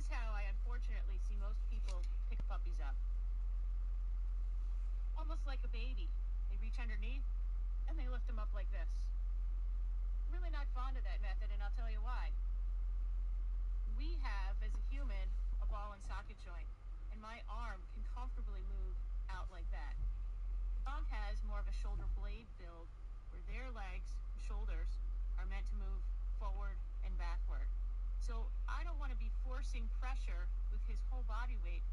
is how I unfortunately see most people pick puppies up. Almost like a baby. They reach underneath and they lift them up like this. I'm really not fond of that method, and I'll tell you why. We have, as a human, a ball and socket joint, and my arm can comfortably move out like that. Dog has more of a shoulder blade build, where their legs and shoulders are meant to move forward and backward. So I don't want to be forcing pressure with his whole body weight,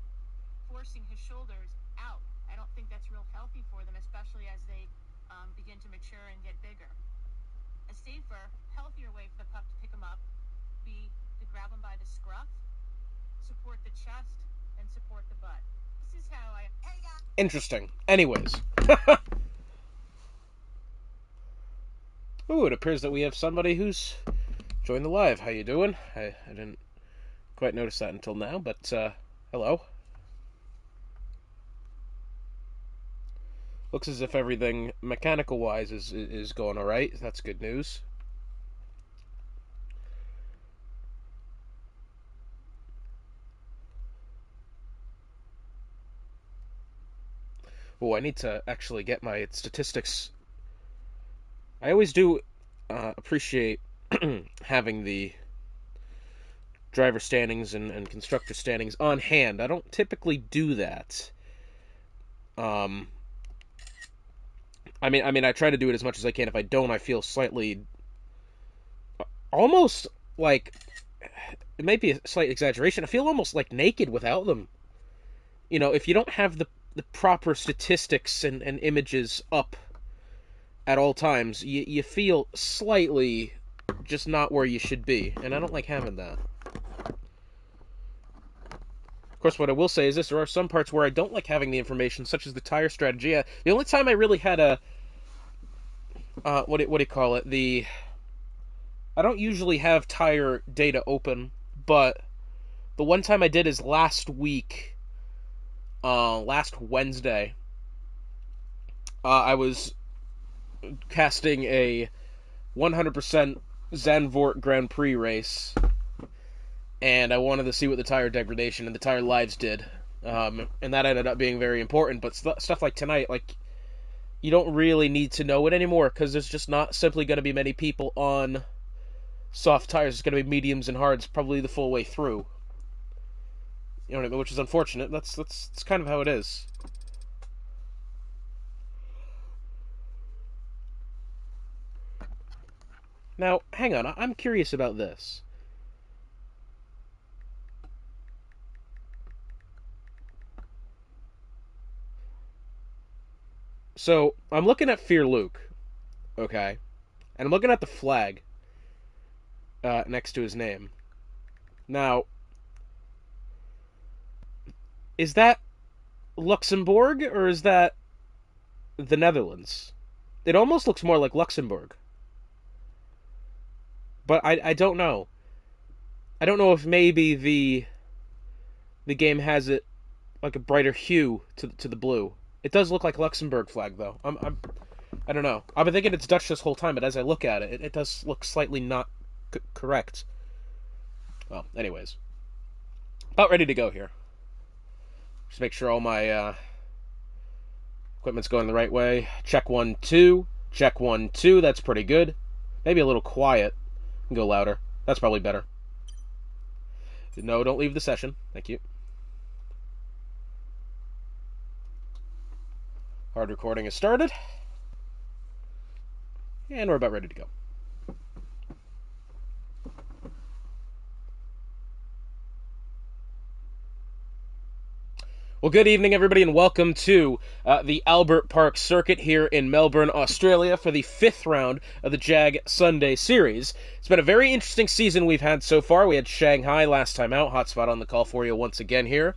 forcing his shoulders out. I don't think that's real healthy for them, especially as they begin to mature and get bigger. A safer, healthier way for the pup to pick them up would be to grab them by the scruff, support the chest, and support the butt. This is how I... Interesting. Anyways. Ooh, it appears that we have somebody who's joined the live. How you doing? I didn't quite notice that until now, but, hello. Looks as if everything, mechanical-wise, is going alright. That's good news. Oh, I need to actually get my statistics. I always do appreciate having the driver standings and constructor standings on hand. I don't typically do that. I mean, I try to do it as much as I can. If I don't, I feel slightly, almost like, it might be a slight exaggeration, I feel almost like naked without them. You know, if you don't have the proper statistics and images up at all times, you feel slightly just not where you should be, and I don't like having that. Of course, what I will say is this: there are some parts where I don't like having the information, such as the tire strategy. The only time I really had a what do you call it? I don't usually have tire data open, but the one time I did is last week, last Wednesday. I was casting a 100% Zandvoort Grand Prix race, and I wanted to see what the tire degradation and the tire lives did, and that ended up being very important. But stuff like tonight, like, you don't really need to know it anymore, because there's just not simply going to be many people on soft tires. It's going to be mediums and hards probably the full way through. You know what I mean? Which is unfortunate. That's kind of how it is. Now, hang on. I'm curious about this. So, I'm looking at Fear Luke, okay? And I'm looking at the flag next to his name. Now, is that Luxembourg, or is that the Netherlands? It almost looks more like Luxembourg. But I don't know. I don't know if maybe the game has it like a brighter hue to the blue. It does look like Luxembourg flag, though. I don't know. I've been thinking it's Dutch this whole time, but as I look at it, it does look slightly not correct. Well, anyways. About ready to go here. Just make sure all my equipment's going the right way. Check 1, 2. Check 1, 2. That's pretty good. Maybe a little quiet. Go louder. That's probably better. No, don't leave the session. Thank you. Hard recording has started. And we're about ready to go. Well, good evening, everybody, and welcome to the Albert Park Circuit here in Melbourne, Australia, for the 5th round of the JAG Sunday Series. It's been a very interesting season we've had so far. We had Shanghai last time out. Hotspot on the call for you once again here.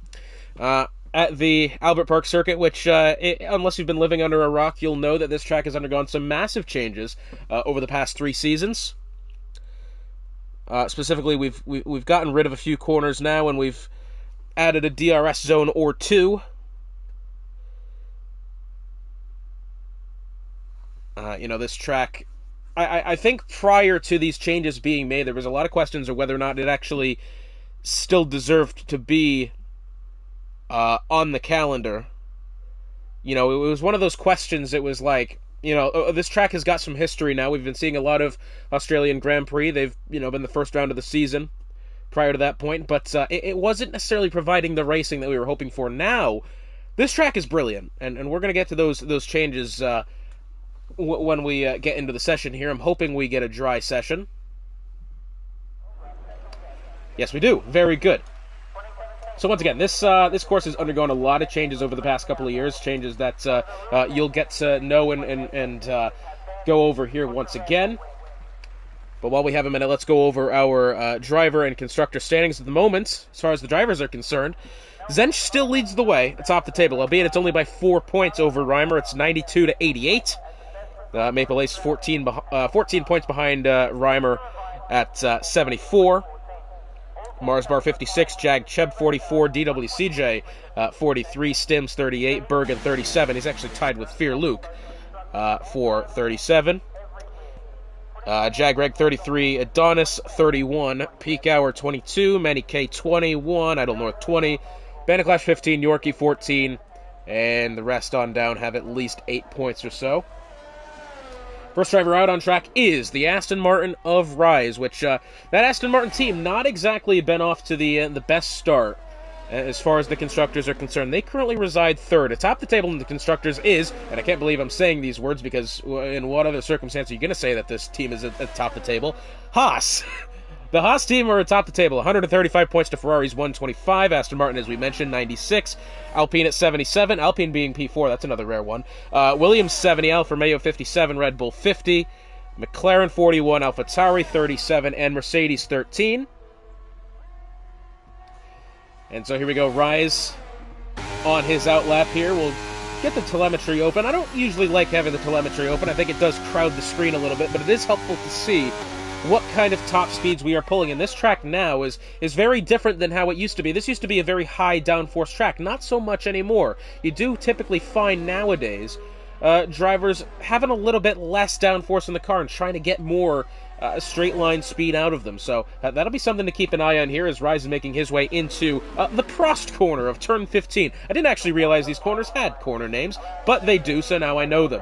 At the Albert Park Circuit, which, unless you've been living under a rock, you'll know that this track has undergone some massive changes over the past 3 seasons. Specifically, we've gotten rid of a few corners now, and we've added a DRS zone or 2. This track, I think prior to these changes being made, there was a lot of questions of whether or not it actually still deserved to be on the calendar. You know, it was one of those questions. It was like, you know, this track has got some history now. We've been seeing a lot of Australian Grand Prix. They've, you know, been the first round of the season prior to that point, but it wasn't necessarily providing the racing that we were hoping for. Now, this track is brilliant, and we're going to get to those changes when we get into the session here. I'm hoping we get a dry session. Yes, we do. Very good. So once again, this course has undergone a lot of changes over the past couple of years, changes that you'll get to know and go over here once again. But while we have a minute, let's go over our driver and constructor standings at the moment. As far as the drivers are concerned, Zench still leads the way atop the table, albeit it's only by 4 points over Reimer. It's 92-88. Maple Ace 14 points behind Reimer at 74. Mars Bar 56, Jag Cheb 44, DWCJ 43, Stims 38, Bergen 37. He's actually tied with Fear Luke for 37. Jag Reg 33, Adonis 31, Peak Hour 22, Manny K 21, Idle North 20, Bandit Clash 15, Yorkie 14, and the rest on down have at least 8 points or so. First driver out on track is the Aston Martin of Rise, which that Aston Martin team not exactly been off to the best start as far as the constructors are concerned. They currently reside third. Atop the table in the constructors is, and I can't believe I'm saying these words because in what other circumstance are you going to say that this team is at the top of the table? Haas. The Haas team are atop the table, 135 points to Ferrari's 125. Aston Martin, as we mentioned, 96. Alpine at 77. Alpine being P4, that's another rare one. Williams 70, Alfa Romeo 57, Red Bull 50, McLaren 41, AlphaTauri 37, and Mercedes 13. And so here we go, Rise on his outlap here. We'll get the telemetry open. I don't usually like having the telemetry open. I think it does crowd the screen a little bit, but it is helpful to see what kind of top speeds we are pulling. And this track now is very different than how it used to be. This used to be a very high downforce track. Not so much anymore. You do typically find nowadays drivers having a little bit less downforce in the car and trying to get more straight line speed out of them. So that'll be something to keep an eye on here as Rise is making his way into the Prost corner of turn 15. I didn't actually realize these corners had corner names, but they do, so now I know them.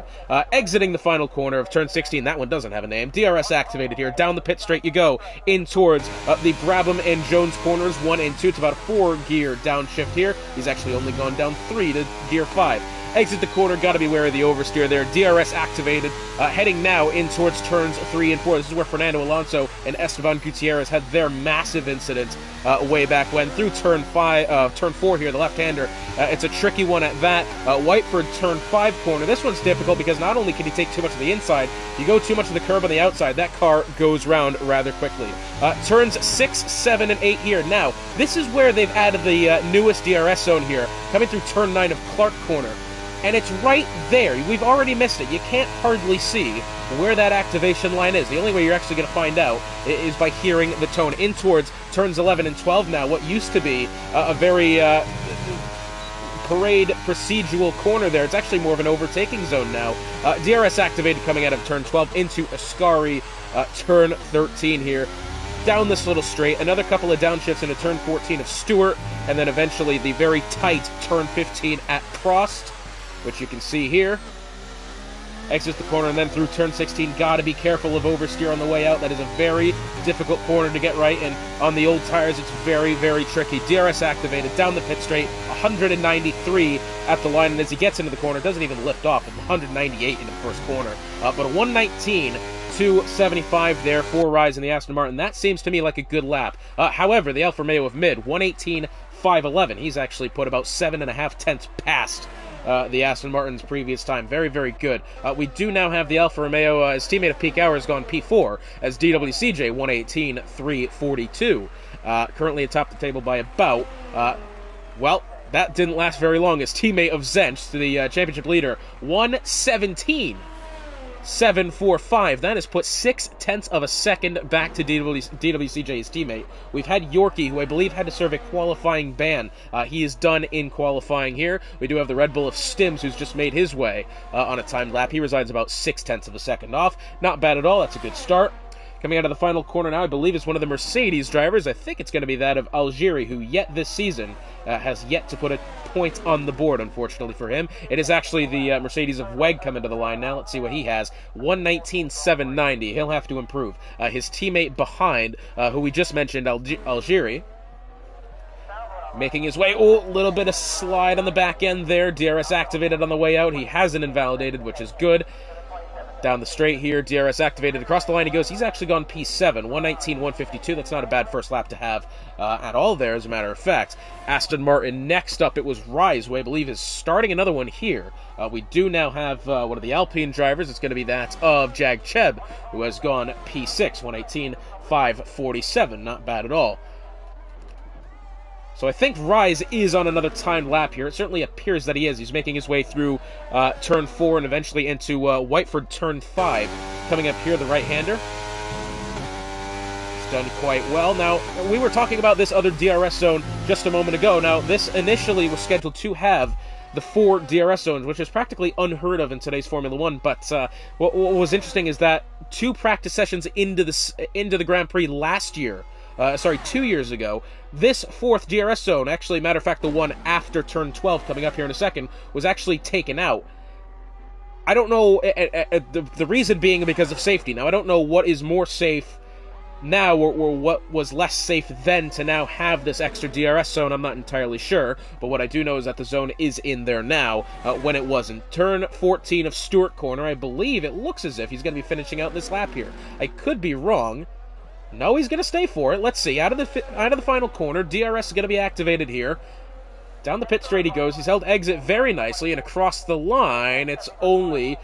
Exiting the final corner of turn 16, that one doesn't have a name. DRS activated here. Down the pit straight you go in towards the Brabham and Jones corners 1 and 2. It's about a 4-gear downshift here. He's actually only gone down 3 to gear 5. Exit the corner, got to be wary of the oversteer there. DRS activated, heading now in towards turns 3 and 4. This is where Fernando Alonso and Esteban Gutierrez had their massive incident way back when. Through turn 4 here, the left-hander. It's a tricky one at that. Whiteford turn 5 corner. This one's difficult because not only can you take too much of the inside, you go too much of the curb on the outside. That car goes round rather quickly. Turns 6, 7, and 8 here. Now, this is where they've added the newest DRS zone here, coming through turn 9 of Clark corner. And it's right there. We've already missed it. You can't hardly see where that activation line is. The only way you're actually going to find out is by hearing the tone. In towards turns 11 and 12 now, what used to be a very parade procedural corner there. It's actually more of an overtaking zone now. DRS activated coming out of turn 12 into Ascari, turn 13 here. Down this little straight, another couple of downshifts into turn 14 of Stewart, and then eventually the very tight turn 15 at Prost, which you can see here. Exits the corner and then through turn 16. Got to be careful of oversteer on the way out. That is a very difficult corner to get right, and on the old tires it's very, very tricky. DRS activated, down the pit straight, 193 at the line, and as he gets into the corner, doesn't even lift off, 198 in the first corner. But a 119 to 75 there for Rise in the Aston Martin. That seems to me like a good lap. However, the Alfa Romeo of mid, 118.511. He's actually put about 7.5 tenths past the Aston Martin's previous time. Very, very good. We do now have the Alfa Romeo, his teammate of Peak Hour has gone P4, as DWCJ 118.342. Currently atop the table by about, well, that didn't last very long. His teammate of Zench, the championship leader, 117.745. That has put 0.6 of a second back to DWCJ's teammate. We've had Yorkie, who I believe had to serve a qualifying ban. He is done in qualifying here. We do have the Red Bull of Stims, who's just made his way on a timed lap. He resides about 0.6 of a second off. Not bad at all. That's a good start. Coming out of the final corner now, I believe is one of the Mercedes drivers. I think it's going to be that of Algieri, who yet this season has yet to put a point on the board, unfortunately for him. It is actually the Mercedes of WEG coming to the line now. Let's see what he has. 119.790. He'll have to improve. His teammate behind, who we just mentioned, Algieri, making his way. Oh, a little bit of slide on the back end there. DRS activated on the way out. He hasn't invalidated, which is good. Down the straight here, DRS activated. Across the line he goes. He's actually gone P7, 119.152. That's not a bad first lap to have at all there, as a matter of fact. Aston Martin next up. It was Rise, who I believe is starting another one here. We do now have one of the Alpine drivers. It's going to be that of Jag Cheb, who has gone P6, 118.547. Not bad at all. So I think Rise is on another timed lap here. It certainly appears that he is. He's making his way through turn 4 and eventually into Whiteford turn 5. Coming up here, the right-hander. He's done quite well. Now, we were talking about this other DRS zone just a moment ago. Now, this initially was scheduled to have the 4 DRS zones, which is practically unheard of in today's Formula 1. But what was interesting is that 2 practice sessions into the Grand Prix last year, 2 years ago, this 4th DRS zone, actually, matter of fact, the one after turn 12, coming up here in a second, was actually taken out. I don't know, the reason being because of safety. Now, I don't know what is more safe now or what was less safe then to now have this extra DRS zone. I'm not entirely sure, but what I do know is that the zone is in there now when it wasn't. Turn 14 of Stewart Corner, I believe it looks as if he's going to be finishing out this lap here. I could be wrong. No, he's going to stay for it. Let's see. Out of the final corner, DRS is going to be activated here. Down the pit straight he goes. He's held exit very nicely, and across the line, it's only...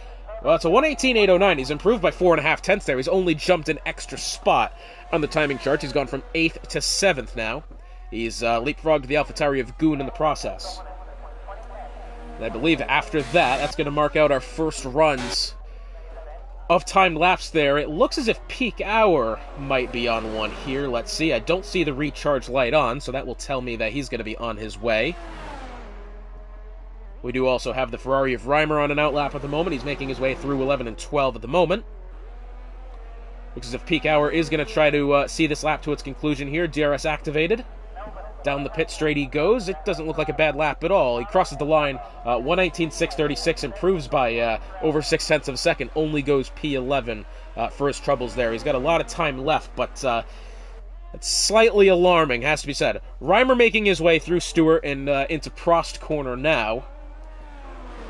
Well, it's a 118.809. He's improved by 4.5 tenths there. He's only jumped an extra spot on the timing chart. He's gone from 8th to 7th now. He's leapfrogged the AlphaTauri of Goon in the process. And I believe after that, that's going to mark out our first runs of timed laps there. It looks as if peak hour might be on one here. Let's see. I don't see the recharge light on, so that will tell me that he's going to be on his way. We do also have the Ferrari of Reimer on an outlap at the moment. He's making his way through 11 and 12 at the moment. Looks as if peak hour is going to try to see this lap to its conclusion here. DRS activated. Down the pit straight he goes. It doesn't look like a bad lap at all. He crosses the line. 119.636, improves by over 6 tenths of a second. Only goes P11 for his troubles there. He's got a lot of time left, but it's slightly alarming, has to be said. Reimer making his way through Stewart and into Prost Corner now.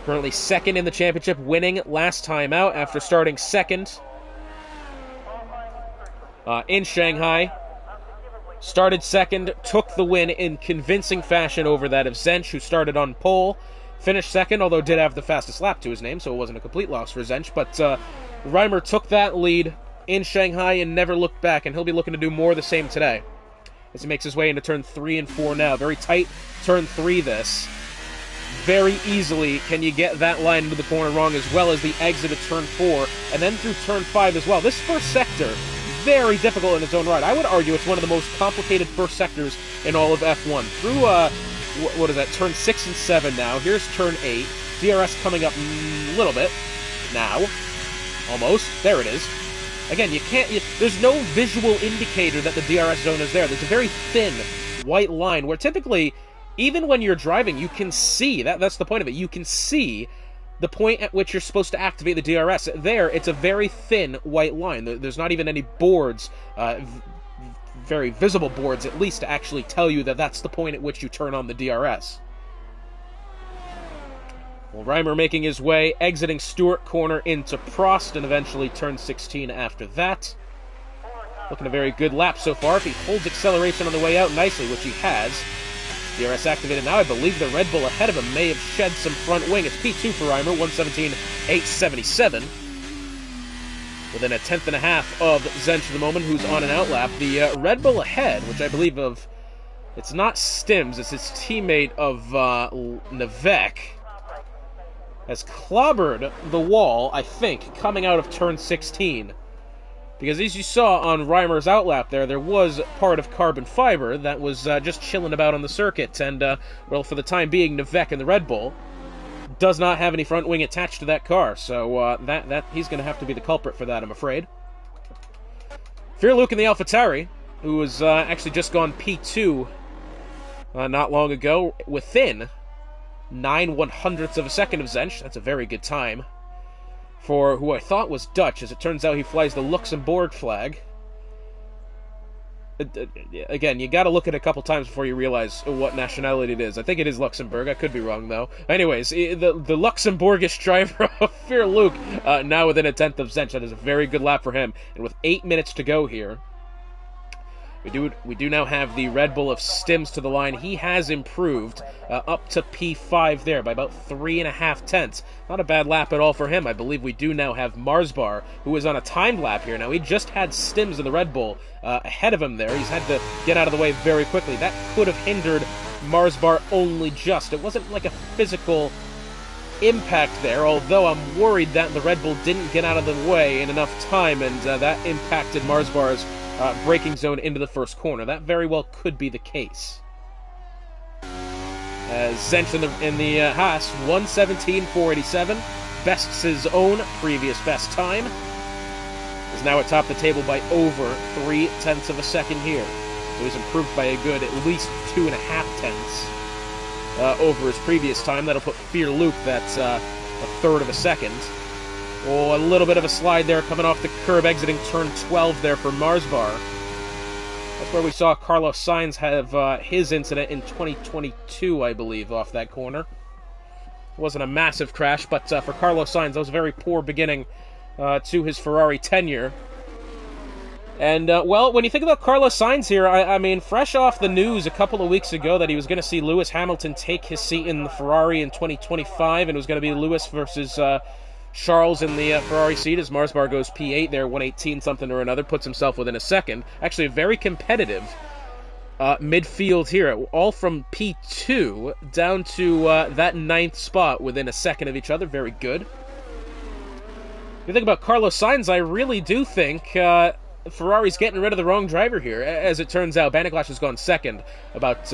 Currently second in the championship, winning last time out after starting second in Shanghai. Started second, took the win in convincing fashion over that of Zench, who started on pole. Finished second, although did have the fastest lap to his name, so it wasn't a complete loss for Zench. But Reimer took that lead in Shanghai and never looked back, and he'll be looking to do more of the same today as he makes his way into turn 3 and 4 now. Very tight turn 3 this. Very easily can you get that line into the corner wrong, as well as the exit of turn 4, and then through turn 5 as well. This first sector, very difficult in its own right. I would argue it's one of the most complicated first sectors in all of F1. Through, what is that, turn 6 and 7 now. Here's turn 8. DRS coming up a little bit. Now. Almost. There it is. Again, there's no visual indicator that the DRS zone is there. There's a very thin white line where typically, even when you're driving, you can see, that's the point of it, you can see the point at which you're supposed to activate the DRS. There, it's a very thin white line. There's not even any boards, very visible boards at least, to actually tell you that that's the point at which you turn on the DRS. Well, Reimer making his way, exiting Stewart Corner into Prost, and eventually turn 16 after that. Looking a very good lap so far. If he holds acceleration on the way out nicely, which he has. DRS activated now. I believe the Red Bull ahead of him may have shed some front wing. It's P2 for Reimer, 117.877. Within a tenth and a half of Zench at the moment, who's on an outlap. The Red Bull ahead, which I believe of... It's not Stims, it's his teammate of Nevek, has clobbered the wall, I think, coming out of turn 16. Because as you saw on Reimer's outlap there was part of carbon fiber that was just chilling about on the circuit. And, well, for the time being, Nevek in the Red Bull does not have any front wing attached to that car. So that he's going to have to be the culprit for that, I'm afraid. Fear Luke in the AlphaTauri, who was actually just gone P2 not long ago, within 9/100ths of a second of Zench. That's a very good time for who I thought was Dutch. As it turns out, he flies the Luxembourg flag. Again, you got to look at it a couple times before you realize what nationality it is. I think it is Luxembourg. I could be wrong, though. Anyways, the Luxembourgish driver of Fear Luke, now within a 10th of Zench. That is a very good lap for him. And with 8 minutes to go here, we do now have the Red Bull of Stims to the line. He has improved up to P5 there by about 3.5 tenths. Not a bad lap at all for him. I believe we do now have Marsbar, who is on a timed lap here. Now, he just had Stims in the Red Bull ahead of him there. He's had to get out of the way very quickly. That could have hindered Marsbar only just. It wasn't like a physical impact there, although I'm worried that the Red Bull didn't get out of the way in enough time, and that impacted Marsbar's braking zone into the first corner. That very well could be the case. Zench in the Haas, 1:17.487, bests his own previous best time. Is now atop the table by over 0.3 of a second here. So he's improved by a good at least 2.5 tenths over his previous time. That'll put Fear Luke, that's a third of a second. Oh, a little bit of a slide there coming off the curb, exiting turn 12 there for Marsbar. That's where we saw Carlos Sainz have his incident in 2022, I believe, off that corner. It wasn't a massive crash, but for Carlos Sainz, that was a very poor beginning to his Ferrari tenure. And, well, when you think about Carlos Sainz here, I mean, fresh off the news a couple of weeks ago that he was going to see Lewis Hamilton take his seat in the Ferrari in 2025, and it was going to be Lewis versus Charles in the Ferrari seat, as Marsbar goes P8 there, 118 something or another, puts himself within a second. Actually, a very competitive midfield here, all from P2 down to that 9th spot within a second of each other. Very good. If you think about Carlos Sainz, I really do think Ferrari's getting rid of the wrong driver here. As it turns out, Banniklash has gone second, about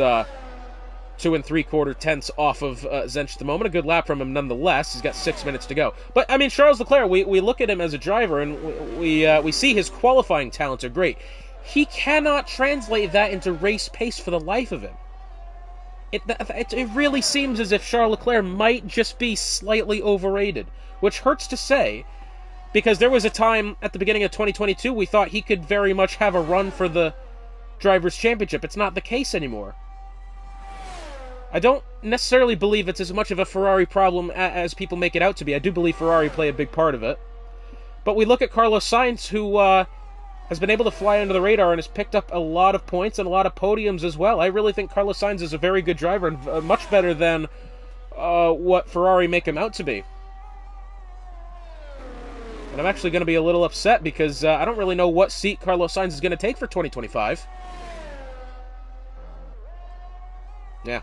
2 3/4 tenths off of Zench at the moment. A good lap from him nonetheless. He's got 6 minutes to go. But, I mean, Charles Leclerc, we look at him as a driver, and we see his qualifying talents are great. He cannot translate that into race pace for the life of him. It really seems as if Charles Leclerc might just be slightly overrated, which hurts to say, because there was a time at the beginning of 2022 we thought he could very much have a run for the Drivers' Championship. It's not the case anymore. I don't necessarily believe it's as much of a Ferrari problem as people make it out to be. I do believe Ferrari play a big part of it. But we look at Carlos Sainz, who has been able to fly under the radar and has picked up a lot of points and a lot of podiums as well. I really think Carlos Sainz is a very good driver and much better than what Ferrari make him out to be. And I'm actually going to be a little upset because I don't really know what seat Carlos Sainz is going to take for 2025. Yeah.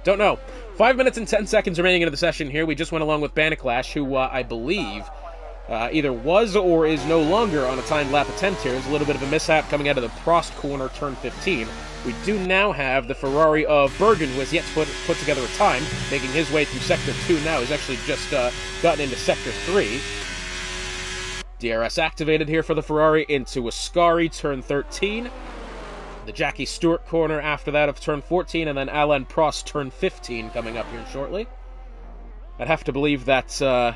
Don't know. 5 minutes and 10 seconds remaining into the session here. We just went along with Banniklash, who I believe either was or is no longer on a timed lap attempt here. There's a little bit of a mishap coming out of the Prost corner, turn 15. We do now have the Ferrari of Bergen, who has yet to put together a time, making his way through Sector 2 now. He's actually just gotten into Sector 3. DRS activated here for the Ferrari into Ascari, turn 13. The Jackie Stewart corner after that of turn 14, and then Alain Prost turn 15 coming up here shortly. I'd have to believe that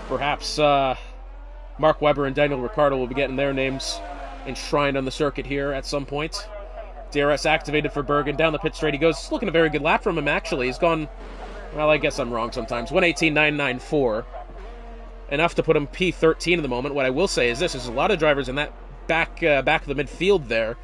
perhaps Mark Webber and Daniel Ricciardo will be getting their names enshrined on the circuit here at some point. DRS activated for Bergen. Down the pit straight he goes. It's looking a very good lap from him, actually. He's gone, well, I guess I'm wrong sometimes. 1:18.994. Enough to put him P13 at the moment. What I will say is this. There's a lot of drivers in that back of the midfield there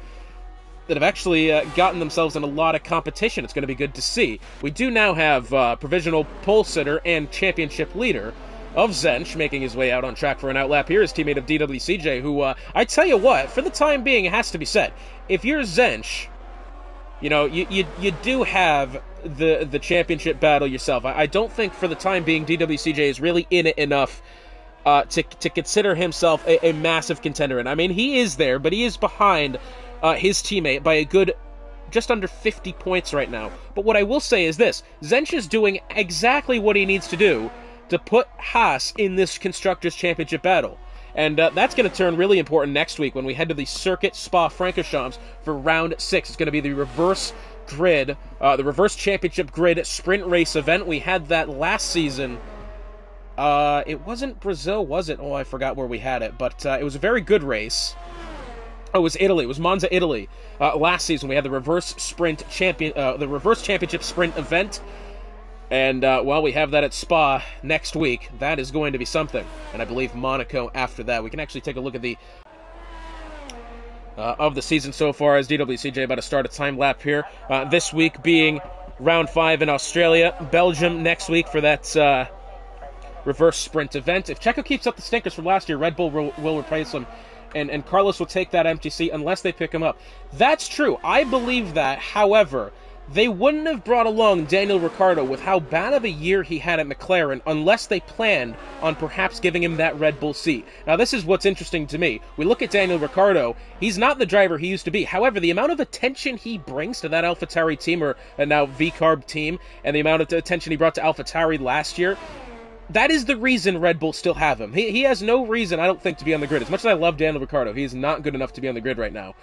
that have actually gotten themselves in a lot of competition. It's going to be good to see. We do now have provisional pole sitter and championship leader of Zench making his way out on track for an outlap here. His teammate of DWCJ, who, I tell you what, for the time being, it has to be said, if you're Zench, you know, you do have the championship battle yourself. I don't think for the time being DWCJ is really in it enough to consider himself a massive contender. And I mean, he is there, but he is behind his teammate by a good just under 50 points right now. But what I will say is this. Zench is doing exactly what he needs to do to put Haas in this Constructors' Championship battle. And that's going to turn really important next week when we head to the Circuit Spa-Francorchamps for round 6. It's going to be the reverse grid, the reverse championship grid sprint race event. We had that last season. It wasn't Brazil, was it? Oh, I forgot where we had it, but it was a very good race. Oh, it was Italy. It was Monza, Italy. Last season we had the reverse championship sprint event. And, well, we have that at Spa next week. That is going to be something. And I believe Monaco after that. We can actually take a look at the of the season so far as DWCJ about to start a time lap here. This week being round 5 in Australia. Belgium next week for that reverse sprint event. If Checo keeps up the stinkers from last year, Red Bull will replace him. And Carlos will take that empty seat unless they pick him up. That's true. I believe that. However, they wouldn't have brought along Daniel Ricciardo with how bad of a year he had at McLaren unless they planned on perhaps giving him that Red Bull seat. Now, this is what's interesting to me. We look at Daniel Ricciardo. He's not the driver he used to be. However, the amount of attention he brings to that AlphaTauri team, or now VCarb team, and the amount of attention he brought to AlphaTauri last year, that is the reason Red Bull still have him. He has no reason, I don't think, to be on the grid. As much as I love Daniel Ricciardo, he is not good enough to be on the grid right now.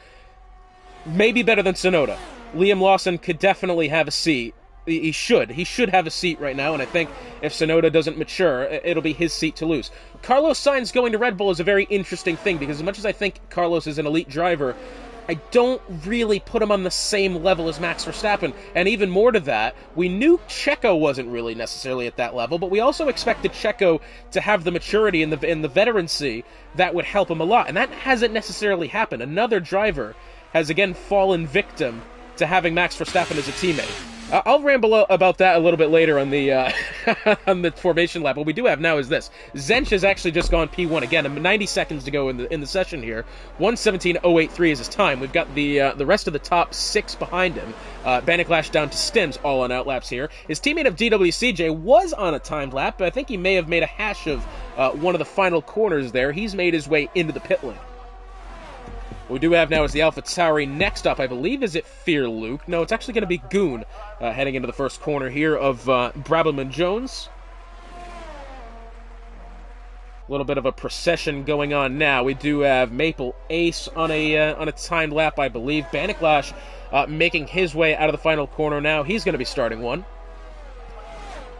Maybe better than Tsunoda. Liam Lawson could definitely have a seat. He should have a seat right now, and I think if Tsunoda doesn't mature, it'll be his seat to lose. Carlos Sainz going to Red Bull is a very interesting thing, because as much as I think Carlos is an elite driver, I don't really put him on the same level as Max Verstappen. And even more to that, we knew Checo wasn't really necessarily at that level, but we also expected Checo to have the maturity and the veterancy that would help him a lot. And that hasn't necessarily happened. Another driver has again fallen victim to having Max Verstappen as a teammate. I'll ramble about that a little bit later on the on the formation lap. What we do have now is this. Zench has actually just gone P1 again. 90 seconds to go in the session here. 1:17.083 is his time. We've got the rest of the top 6 behind him. Baniklash down to Stims, all on outlaps here. His teammate of DWCJ was on a timed lap, but I think he may have made a hash of one of the final corners there. He's made his way into the pit lane. What we do have now is the AlphaTauri. Next up, I believe, is it Fear Luke? No, it's actually going to be Goon heading into the first corner here of Brabham and Jones. A little bit of a procession going on now. We do have Maple Ace on a timed lap, I believe. Baniklash making his way out of the final corner now. He's going to be starting one.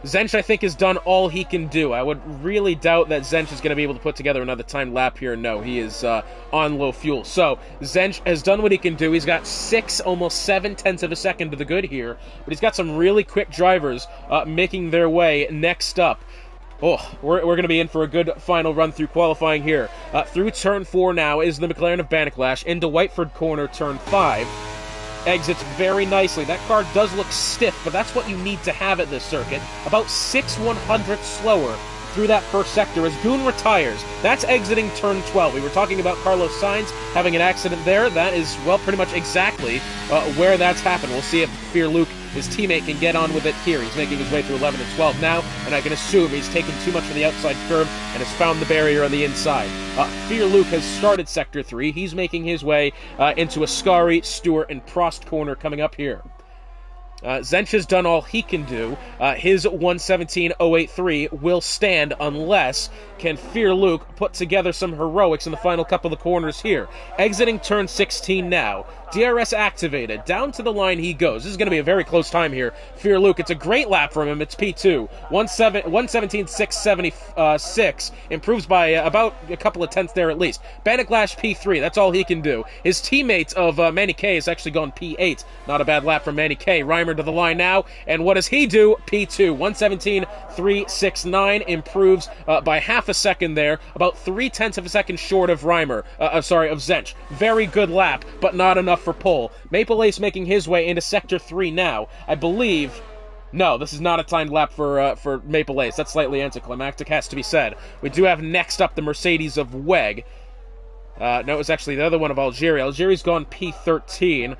Zench, I think, has done all he can do. I would really doubt that Zench is going to be able to put together another timed lap here. No, he is on low fuel. So, Zench has done what he can do. He's got 6, almost 7 tenths of a second to the good here. But he's got some really quick drivers making their way next up. Oh, we're going to be in for a good final run through qualifying here. Through turn 4 now is the McLaren of Baniklash. Into Whiteford corner, turn 5. Exits very nicely. That car does look stiff, but that's what you need to have at this circuit. About 6/100 slower through that first sector as Goon retires. That's exiting turn 12. We were talking about Carlos Sainz having an accident there. That is, well, pretty much exactly where that's happened. We'll see if Fear Luke, his teammate, can get on with it here. He's making his way through 11 and 12 now, and I can assume he's taken too much of the outside curve and has found the barrier on the inside. Fear Luke has started Sector 3. He's making his way into Ascari, Stewart, and Prost corner coming up here. Zench has done all he can do. His 1:17.083 will stand unless can Fear Luke put together some heroics in the final couple of corners here. Exiting turn 16 now. DRS activated. Down to the line he goes. This is going to be a very close time here. Fear Luke, it's a great lap from him. It's P2. 1:17.676. Improves by about a couple of tenths there at least. Baniklash P3. That's all he can do. His teammate of Manny K has actually gone P8. Not a bad lap from Manny K. Reimer to the line now. And what does he do? P2. 1:17.369. Improves by half a second there. About 3/10 of a second short of Reimer. Of Zench. Very good lap, but not enough for pole. Maple Ace making his way into Sector 3 now. I believe... No, this is not a timed lap for Maple Ace. That's slightly anticlimactic, has to be said. We do have next up the Mercedes of WEG. No, it was actually the other one of Algeria. Algeria's gone P13,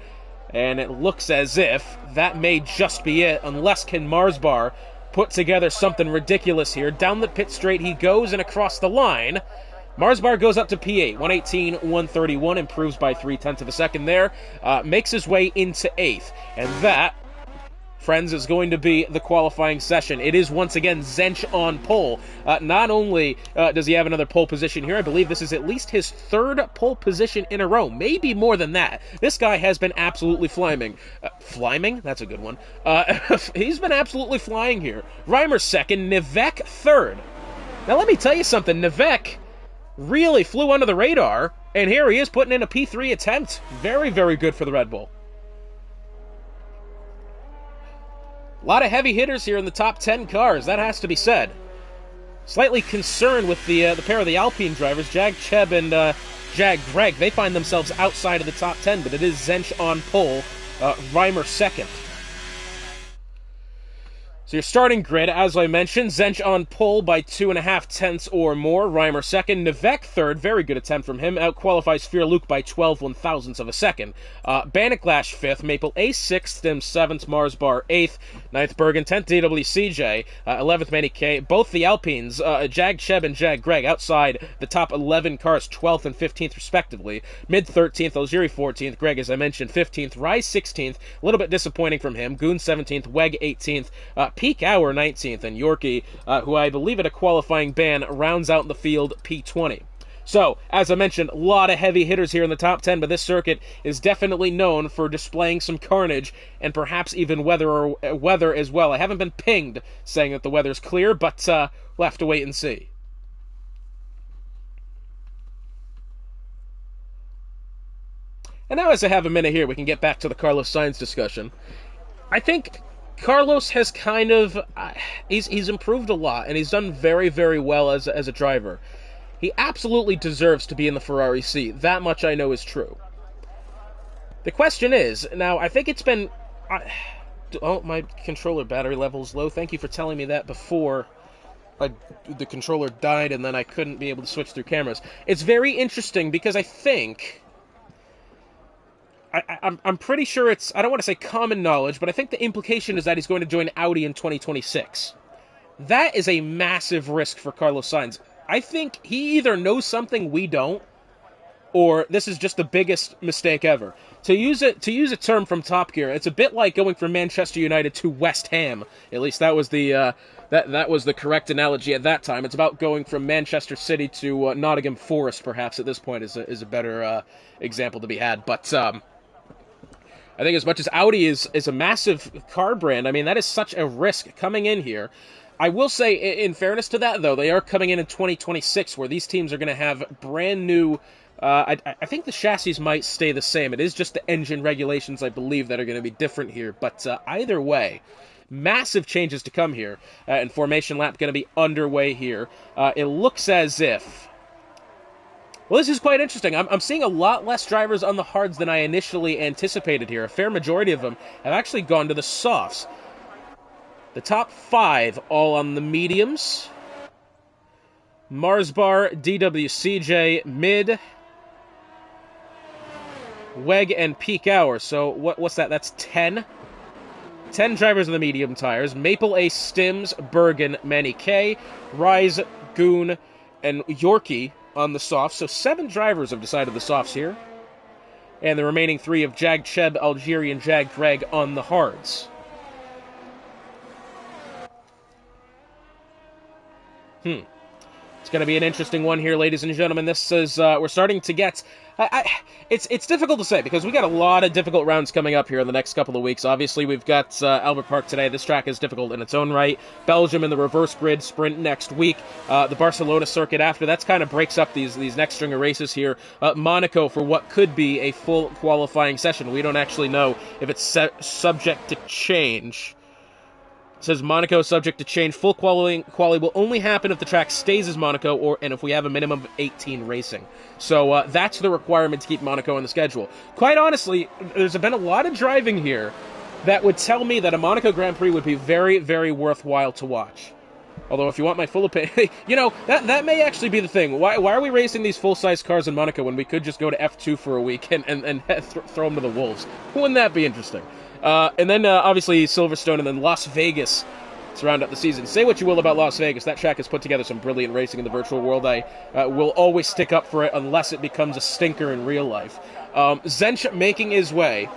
and it looks as if that may just be it, unless Ken Marsbar put together something ridiculous here. Down the pit straight he goes and across the line. Marsbar goes up to P8, 1:18.131, improves by 3/10 of a second there, makes his way into 8th, and that friends, is going to be the qualifying session. It is once again Zench on pole. Not only does he have another pole position here, I believe this is at least his third pole position in a row, maybe more than that. This guy has been absolutely flying. Flying? That's a good one. He's been absolutely flying here. Reimer second, Nivek third. Now let me tell you something, Nivek really flew under the radar, and here he is putting in a P3 attempt. Very, very good for the Red Bull. A lot of heavy hitters here in the top 10 cars, that has to be said. Slightly concerned with the pair of the Alpine drivers, Jag Cheb and Jag Greg. They find themselves outside of the top 10, but it is Zench on pole, Reimer second. So your starting grid, as I mentioned, Zench on pole by 2.5 tenths or more. Reimer second. Nivek third. Very good attempt from him. Outqualifies Fear Luke by 12 1,000ths of a second. Bannock fifth. Maple Ace sixth. Stim seventh. Mars Bar eighth. Ninth Bergen. 10th DWCJ. 11th Manny K. Both the Alpines, Jag Cheb and Jag Greg, outside the top 11 cars, 12th and 15th respectively. Mid 13th. Algeri 14th. Greg, as I mentioned, 15th. Rise 16th. A little bit disappointing from him. Goon 17th. Weg 18th. Peak Hour 19th, and Yorkie, who I believe at a qualifying ban, rounds out in the field P20. So, as I mentioned, a lot of heavy hitters here in the top 10, but this circuit is definitely known for displaying some carnage and perhaps even weather as well. I haven't been pinged saying that the weather's clear, but we'll have to wait and see. And now, as I have a minute here, we can get back to the Carlos Sainz discussion. I think Carlos has kind of, he's improved a lot, and he's done very, very well as a driver. He absolutely deserves to be in the Ferrari seat. That much I know is true. The question is, now, I think it's been, oh, my controller battery level's low. Thank you for telling me that before the controller died, and then I couldn't be able to switch through cameras. It's very interesting, because I think, I'm pretty sure it's, I don't want to say common knowledge, but I think the implication is that he's going to join Audi in 2026. That is a massive risk for Carlos Sainz. I think he either knows something we don't, or this is just the biggest mistake ever. To use a term from Top Gear, it's a bit like going from Manchester United to West Ham. At least that was the that was the correct analogy at that time. It's about going from Manchester City to Nottingham Forest, perhaps at this point is a better example to be had. But I think as much as Audi is a massive car brand, I mean, that is such a risk coming in here. I will say, in fairness to that, though, they are coming in 2026, where these teams are going to have brand new, I think the chassis might stay the same. It is just the engine regulations, I believe, that are going to be different here. But either way, massive changes to come here, and Formation Lap going to be underway here. It looks as if, well, this is quite interesting. I'm seeing a lot less drivers on the hards than I initially anticipated here. A fair majority of them have actually gone to the softs. The top 5 all on the mediums. Mars Bar, DWCJ, Mid, Weg, and Peak Hour. So what's that? That's 10. 10 drivers on the medium tires. Maple Ace, Stims, Bergen, Manny K, Rise, Goon, and Yorkie on the softs. So 7 drivers have decided the softs here. And the remaining 3 of Jag Cheb, Algeri, and Jag Greg on the hards. It's going to be an interesting one here, ladies and gentlemen. This is, we're starting to get, it's difficult to say, because we got a lot of difficult rounds coming up here in the next couple of weeks. Obviously, we've got Albert Park today. This track is difficult in its own right. Belgium in the reverse grid sprint next week. The Barcelona circuit after. That's kind of breaks up these next string of races here. Monaco for what could be a full qualifying session. We don't actually know if it's subject to change. It says Monaco subject to change. Full quali will only happen if the track stays as Monaco, and if we have a minimum of 18 racing. So that's the requirement to keep Monaco on the schedule. Quite honestly, there's been a lot of driving here that would tell me that a Monaco Grand Prix would be very, very worthwhile to watch. Although, if you want my full opinion, you know, that may actually be the thing. Why are we racing these full-size cars in Monaco when we could just go to F2 for a week and throw them to the wolves? Wouldn't that be interesting? And then, obviously, Silverstone and then Las Vegas to round up the season. Say what you will about Las Vegas. That track has put together some brilliant racing in the virtual world. I will always stick up for it unless it becomes a stinker in real life. Zench making his way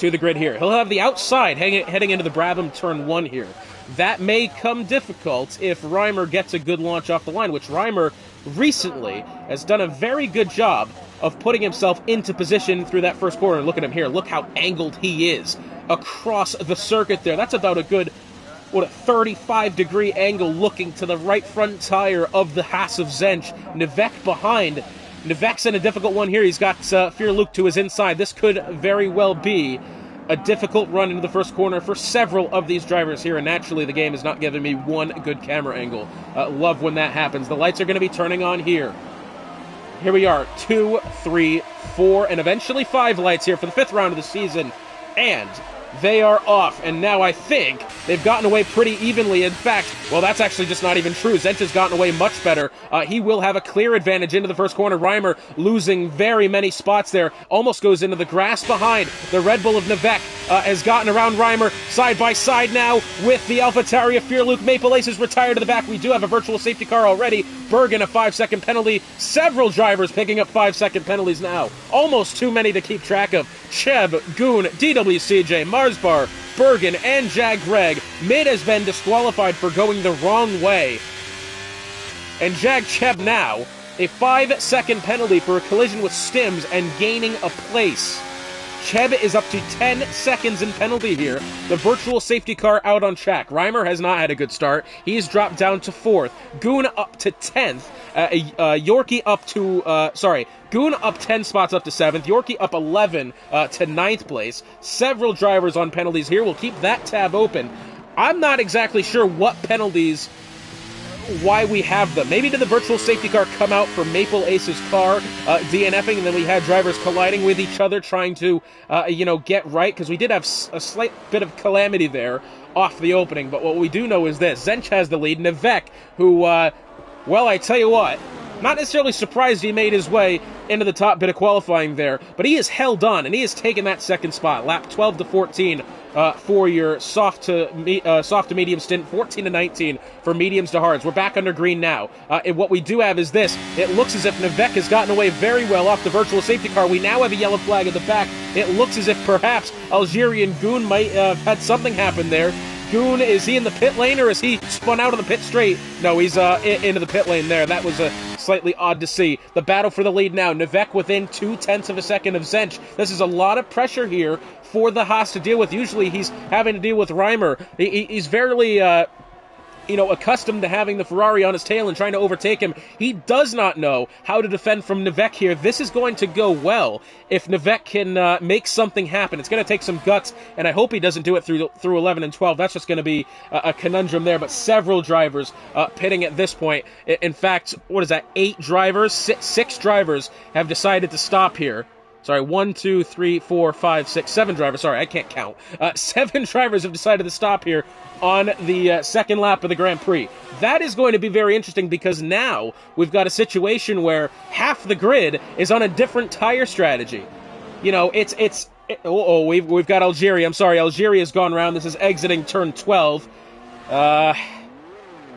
to the grid here. He'll have the outside heading into the Brabham turn 1 here. That may come difficult if Reimer gets a good launch off the line, which Reimer recently has done a very good job of putting himself into position through that first corner. Look at him here. Look how angled he is across the circuit there. That's about a good, a 35-degree angle looking to the right front tire of the Haas of Zench. Nivek behind. Nivek's in a difficult one here. He's got Fear-Luke to his inside. This could very well be a difficult run into the first corner for several of these drivers here, and naturally the game is not giving me one good camera angle. Love when that happens. The lights are going to be turning on here. Here we are, 2, 3, 4, and eventually 5 lights here for the 5th round of the season, and they are off, and now I think they've gotten away pretty evenly. In fact, well, that's actually just not even true. Zench has gotten away much better. He will have a clear advantage into the first corner. Reimer losing very many spots there. Almost goes into the grass behind. The Red Bull of Nivek has gotten around Reimer side by side now with the AlphaTauri of Fear-Luke. Maple Ace is retired to the back. We do have a virtual safety car already. Bergen, a 5-second penalty. Several drivers picking up 5-second penalties now. Almost too many to keep track of. Cheb, Goon, DWCJ, Marsbar, Bergen, and Jag Greg. Mid has been disqualified for going the wrong way. And Jag Cheb now, a 5-second penalty for a collision with Stims and gaining a place. Cheb is up to 10 seconds in penalty here. The virtual safety car out on track. Reimer has not had a good start. He's dropped down to 4th. Goon up to 10th. Yorkie up to, Goon up 10 spots up to 7th. Yorkie up 11 to 9th place. Several drivers on penalties here. We'll keep that tab open. I'm not exactly sure what penalties, why we have them. Maybe did the virtual safety car come out for Maple Ace's car DNFing, and then we had drivers colliding with each other trying to, get right, because we did have a slight bit of calamity there off the opening. But what we do know is this. Zench has the lead. Nivek, who, well, I tell you what, not necessarily surprised he made his way into the top bit of qualifying there, but he has held on, and he has taken that second spot. Lap 12 to 14 for your soft to medium stint, 14 to 19 for mediums to hards. We're back under green now. And what we do have is this. It looks as if Nivek has gotten away very well off the virtual safety car. We now have a yellow flag at the back. It looks as if perhaps Algerian Goon might have had something happen there. Goon, is he in the pit lane, or is he spun out of the pit straight? No, he's into the pit lane there. That was slightly odd to see. The battle for the lead now. Nivek within 0.2 of a second of Zench. This is a lot of pressure here for the Haas to deal with. Usually he's having to deal with Reimer. He's very accustomed to having the Ferrari on his tail and trying to overtake him. He does not know how to defend from Nivek here. This is going to go well if Nivek can make something happen. It's going to take some guts, and I hope he doesn't do it through 11 and 12. That's just going to be a conundrum there, but several drivers pitting at this point. In fact, what is that, 8 drivers? 6 drivers have decided to stop here. Sorry, 1, 2, 3, 4, 5, 6, 7 drivers. Sorry, I can't count. 7 drivers have decided to stop here on the second lap of the Grand Prix. That is going to be very interesting, because now we've got a situation where half the grid is on a different tire strategy. We've got Algeria. I'm sorry, Algeria's gone around. This is exiting turn 12.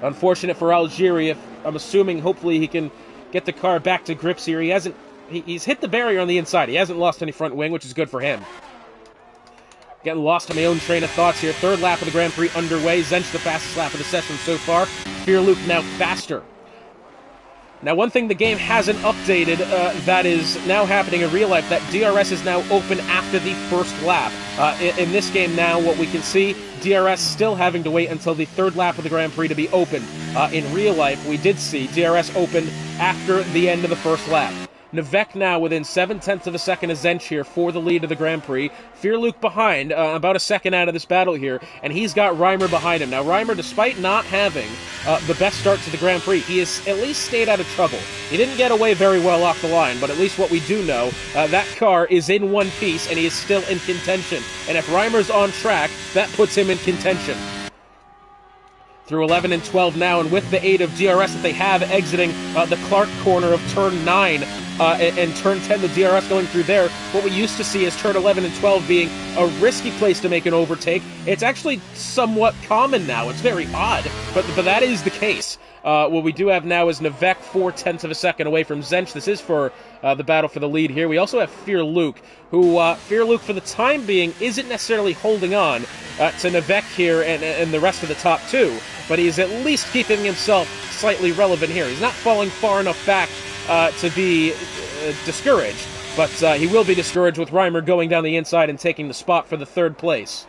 Unfortunate for Algeria. I'm assuming hopefully he can get the car back to grips here. He's hit the barrier on the inside. He hasn't lost any front wing, which is good for him. Getting lost in my own train of thoughts here. Third lap of the Grand Prix underway. Zench the fastest lap of the session so far. Fear-Luke now faster. Now, one thing the game hasn't updated that is now happening in real life, that DRS is now open after the first lap. In this game now, what we can see, DRS still having to wait until the third lap of the Grand Prix to be open. In real life, we did see DRS opened after the end of the first lap. Nivek now within 0.7 of a second of Zench here for the lead of the Grand Prix. Fear-Luke behind, about a second out of this battle here, and he's got Reimer behind him. Now, Reimer, despite not having the best start to the Grand Prix, he has at least stayed out of trouble. He didn't get away very well off the line, but at least what we do know, that car is in one piece, and he is still in contention. And if Reimer's on track, that puts him in contention. Through 11 and 12 now, and with the aid of DRS that they have exiting the Clark corner of turn 9 and turn 10, the DRS going through there, what we used to see is turn 11 and 12 being a risky place to make an overtake. It's actually somewhat common now. It's very odd, but that is the case. What we do have now is Navek 4/10 of a second away from Zench. This is for the battle for the lead here. We also have Fear Luke, who, Fear Luke for the time being isn't necessarily holding on to Navek here and the rest of the top two, but he's at least keeping himself slightly relevant here. He's not falling far enough back to be discouraged, but he will be discouraged with Reimer going down the inside and taking the spot for the third place.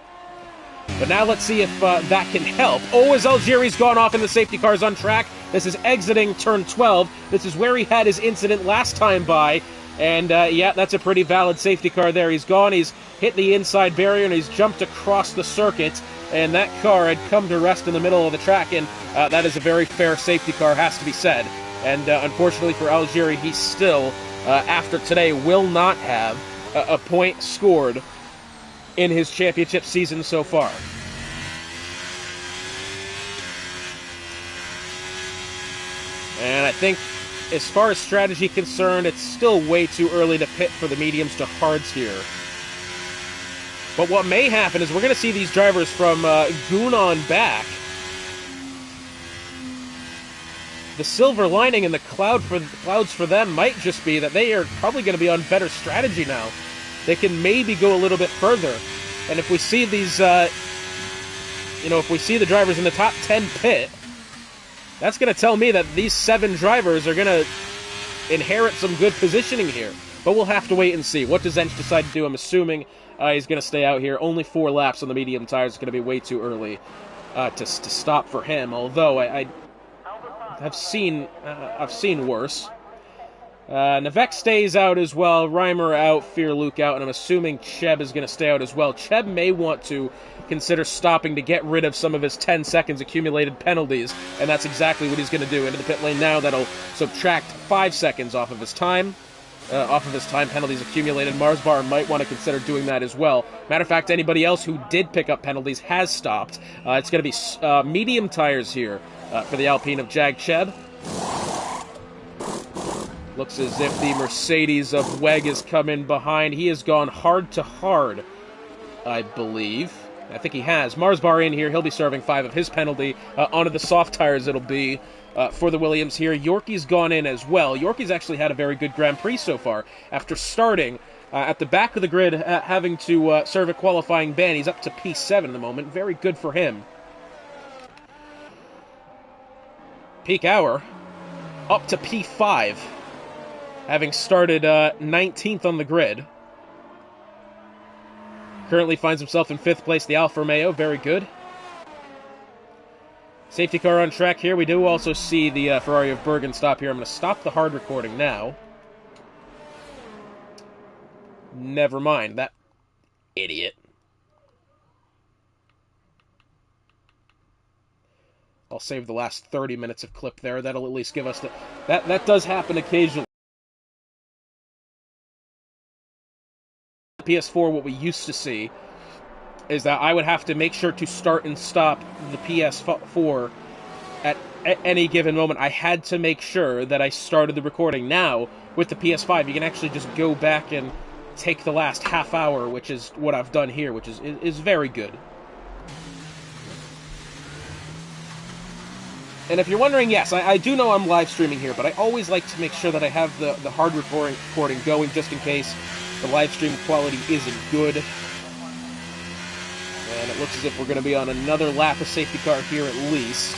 But now let's see if that can help. Oh, as Algieri's gone off and the safety car's on track. This is exiting turn 12. This is where he had his incident last time by. And, yeah, that's a pretty valid safety car there. He's gone, he's hit the inside barrier, and he's jumped across the circuit. And that car had come to rest in the middle of the track, and that is a very fair safety car, has to be said. And unfortunately for Algieri, he still, after today, will not have a point scored in his championship season so far. And I think, as far as strategy concerned, it's still way too early to pit for the mediums to hards here. But what may happen is we're going to see these drivers from Goon on back. The silver lining in the clouds for them might just be that they are probably going to be on better strategy now. They can maybe go a little bit further. And if we see these, if we see the drivers in the top 10 pit, that's going to tell me that these 7 drivers are going to inherit some good positioning here. But we'll have to wait and see. What does Zench decide to do? I'm assuming he's going to stay out here. Only 4 laps on the medium tires is going to be way too early to stop for him. Although I've seen worse. Navek stays out as well, Reimer out, Fear Luke out, and I'm assuming Cheb is going to stay out as well. Cheb may want to consider stopping to get rid of some of his 10 seconds accumulated penalties, and that's exactly what he's going to do. Into the pit lane now, that'll subtract 5 seconds off of his time. Penalties accumulated. Marsbar might want to consider doing that as well. Matter of fact, anybody else who did pick up penalties has stopped. It's going to be medium tires here for the Alpine of Jag Cheb. Looks as if the Mercedes of Weg has come in behind. He has gone hard to hard, I believe. I think he has. Marsbar in here. He'll be serving 5 of his penalty. Onto the soft tires it'll be for the Williams here. Yorkie's gone in as well. Yorkie's actually had a very good Grand Prix so far. After starting at the back of the grid, having to serve a qualifying ban, he's up to P7 at the moment. Very good for him. Peak Hour up to P5. Having started 19th on the grid. Currently finds himself in 5th place, the Alfa Romeo. Very good. Safety car on track here. We do also see the Ferrari of Bergen stop here. I'm going to stop the hard recording now. Never mind. That idiot. I'll save the last 30 minutes of clip there. That'll at least give us the... That does happen occasionally. PS4, what we used to see is that I would have to make sure to start and stop the PS4 at any given moment. I had to make sure that I started the recording. Now, with the PS5, you can actually just go back and take the last half hour, which is what I've done here, which is very good. And if you're wondering, yes, I do know I'm live streaming here, but I always like to make sure that I have the hard recording going just in case the live stream quality isn't good. And it looks as if we're going to be on another lap of safety car here at least.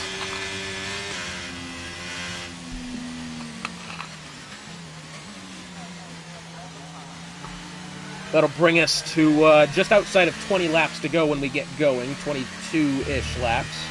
That'll bring us to just outside of 20 laps to go when we get going. 22-ish laps.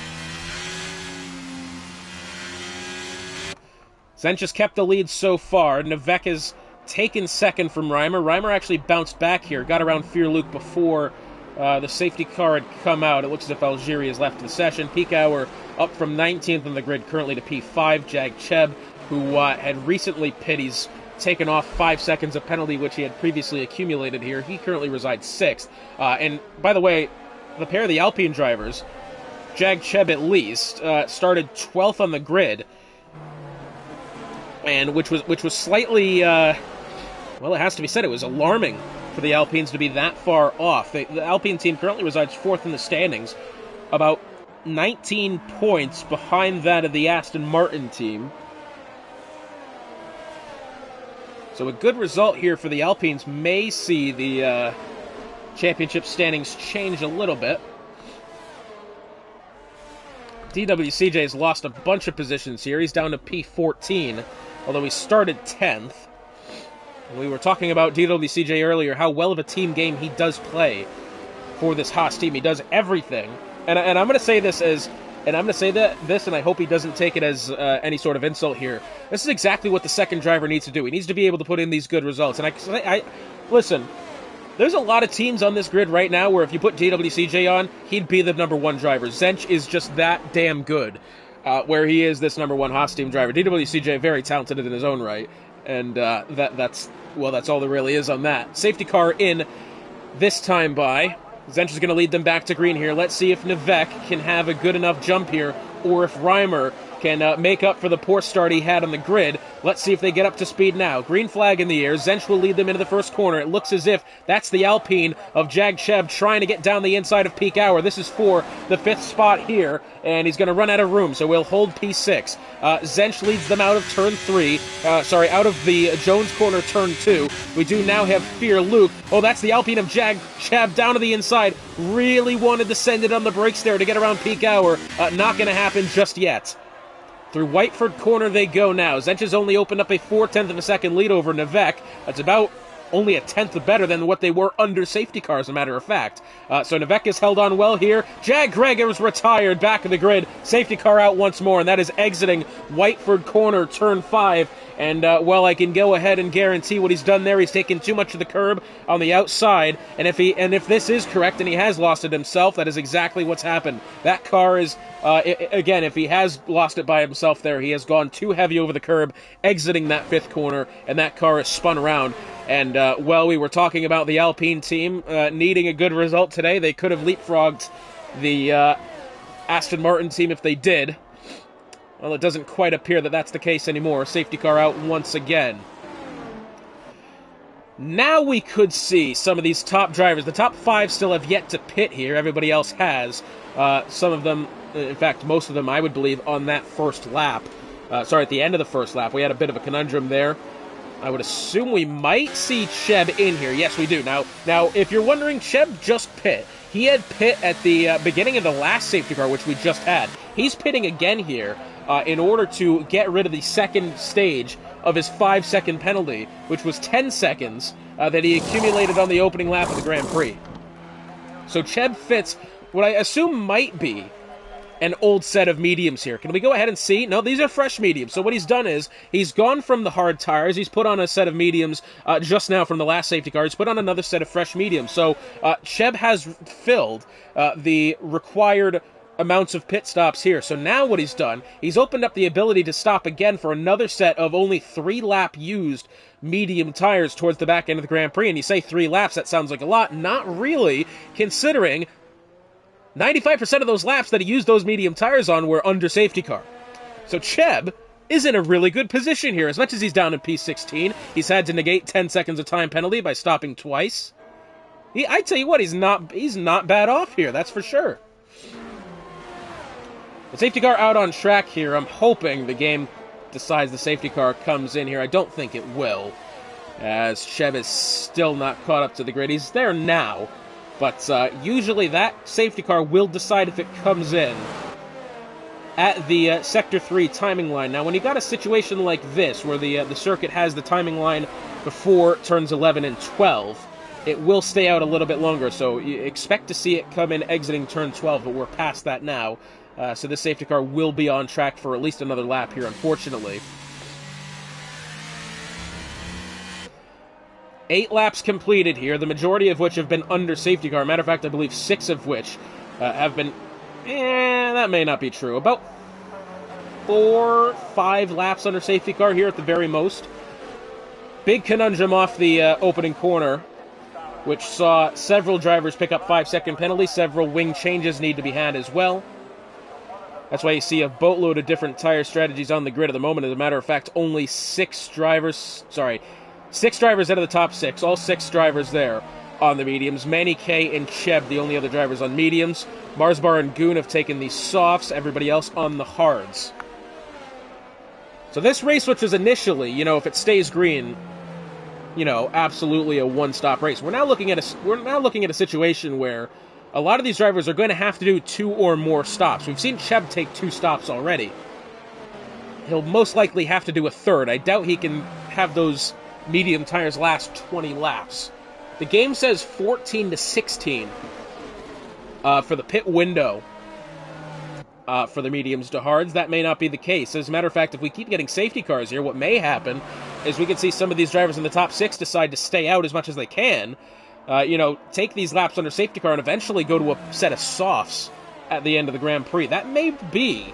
Zench has kept the lead so far. Navek has taken 2nd from Reimer. Reimer actually bounced back here, got around Fear Luke before the safety car had come out. It looks as if Algieri has left the session. Peak Hour up from 19th on the grid, currently to P5. Jag Cheb, who had recently pit, he's taken off 5 seconds of penalty, which he had previously accumulated here. He currently resides 6th. And by the way, the pair of the Alpine drivers, Jag Cheb at least, started 12th on the grid, and which was slightly, well, it has to be said, it was alarming for the Alpines to be that far off. The Alpine team currently resides 4th in the standings, about 19 points behind that of the Aston Martin team. So a good result here for the Alpines may see the championship standings change a little bit. DWCJ has lost a bunch of positions here. He's down to P14, although he started 10th. We were talking about DWCJ earlier, how well of a team game he does play for this Haas team. He does everything. And I'm going to say this and I hope he doesn't take it as any sort of insult here. This is exactly what the second driver needs to do. He needs to be able to put in these good results. And I listen, there's a lot of teams on this grid right now where if you put DWCJ on, he'd be the number one driver. Zench is just that damn good, where he is this number one Haas team driver. DWCJ, very talented in his own right. And that's all there really is on that. Safety car in this time by. Zench is going to lead them back to green here. Let's see if Nevek can have a good enough jump here, or if Reimer can make up for the poor start he had on the grid. Let's see if they get up to speed now. Green flag in the air. Zench will lead them into the first corner. It looks as if that's the Alpine of Jag Cheb trying to get down the inside of peak hour. This is for the 5th spot here, and he's going to run out of room, so we'll hold P6. Zench leads them out of turn 3. Out of the Jones corner, turn 2. We do now have Fear Luke. Oh, that's the Alpine of Jag Cheb down to the inside. Really wanted to send it on the brakes there to get around peak hour. Not going to happen just yet. Through Whiteford Corner they go now. Zench has only opened up a 0.4 of a second lead over Nevek. That's about only a tenth better than what they were under safety car, as a matter of fact. So Nevek has held on well here. Jag Gregor's retired back in the grid. Safety car out once more, and that is exiting Whiteford Corner, turn 5. And, I can go ahead and guarantee what he's done there. He's taken too much of the curb on the outside. And if this is correct and he has lost it himself, that is exactly what's happened. That car is, again, if he has lost it by himself there, he has gone too heavy over the curb, exiting that 5th corner, and that car is spun around. And, we were talking about the Alpine team needing a good result today. They could have leapfrogged the Aston Martin team if they did. Well, it doesn't quite appear that that's the case anymore. Safety car out once again. Now we could see some of these top drivers. The top 5 still have yet to pit here. Everybody else has. Some of them, in fact, most of them, I would believe, on that first lap. At the end of the first lap. We had a bit of a conundrum there. I would assume we might see Cheb in here. Yes, we do. Now, if you're wondering, Cheb just pit. He had pit at the beginning of the last safety car, which we just had. He's pitting again here in order to get rid of the second stage of his 5-second penalty, which was 10 seconds that he accumulated on the opening lap of the Grand Prix. So Cheb fits what I assume might be an old set of mediums here. Can we go ahead and see? No, these are fresh mediums. So what he's done is he's gone from the hard tires. He's put on a set of mediums just now from the last safety car. He's put on another set of fresh mediums. So Cheb has filled the required amounts of pit stops here. So now what he's done, he's opened up the ability to stop again for another set of only 3-lap used medium tires towards the back end of the Grand Prix. And you say 3 laps, that sounds like a lot. Not really, considering 95% of those laps that he used those medium tires on were under safety car. So Cheb is in a really good position here. As much as he's down in P16, he's had to negate 10 seconds of time penalty by stopping twice. I tell you what, he's not bad off here, that's for sure. The safety car out on track here. I'm hoping the game decides the safety car comes in here. I don't think it will, as Cheb is still not caught up to the grid. He's there now. But usually that safety car will decide if it comes in at the Sector 3 timing line. Now, when you got a situation like this, where the circuit has the timing line before turns 11 and 12, it will stay out a little bit longer. So you expect to see it come in exiting turn 12, but we're past that now. So this safety car will be on track for at least another lap here, unfortunately. 8 laps completed here, the majority of which have been under safety car. Matter of fact, I believe 6 of which have been... that may not be true. About 4-5 laps under safety car here at the very most. Big conundrum off the opening corner, which saw several drivers pick up 5-second penalties. Several wing changes need to be had as well. That's why you see a boatload of different tire strategies on the grid at the moment. As a matter of fact, only 6 drivers out of the top 6, all 6 drivers there, on the mediums. Manny K and Cheb, the only other drivers on mediums. Marsbar and Goon have taken the softs. Everybody else on the hards. So this race, which was initially, if it stays green, absolutely a one-stop race. We're now looking at a situation where a lot of these drivers are going to have to do 2 or more stops. We've seen Cheb take 2 stops already. He'll most likely have to do a third. I doubt he can have those medium tires last 20 laps. The game says 14 to 16 for the pit window for the mediums to hards. That may not be the case. As a matter of fact, if we keep getting safety cars here, what may happen is we can see some of these drivers in the top 6 decide to stay out as much as they can, take these laps under safety car and eventually go to a set of softs at the end of the Grand Prix. That may be...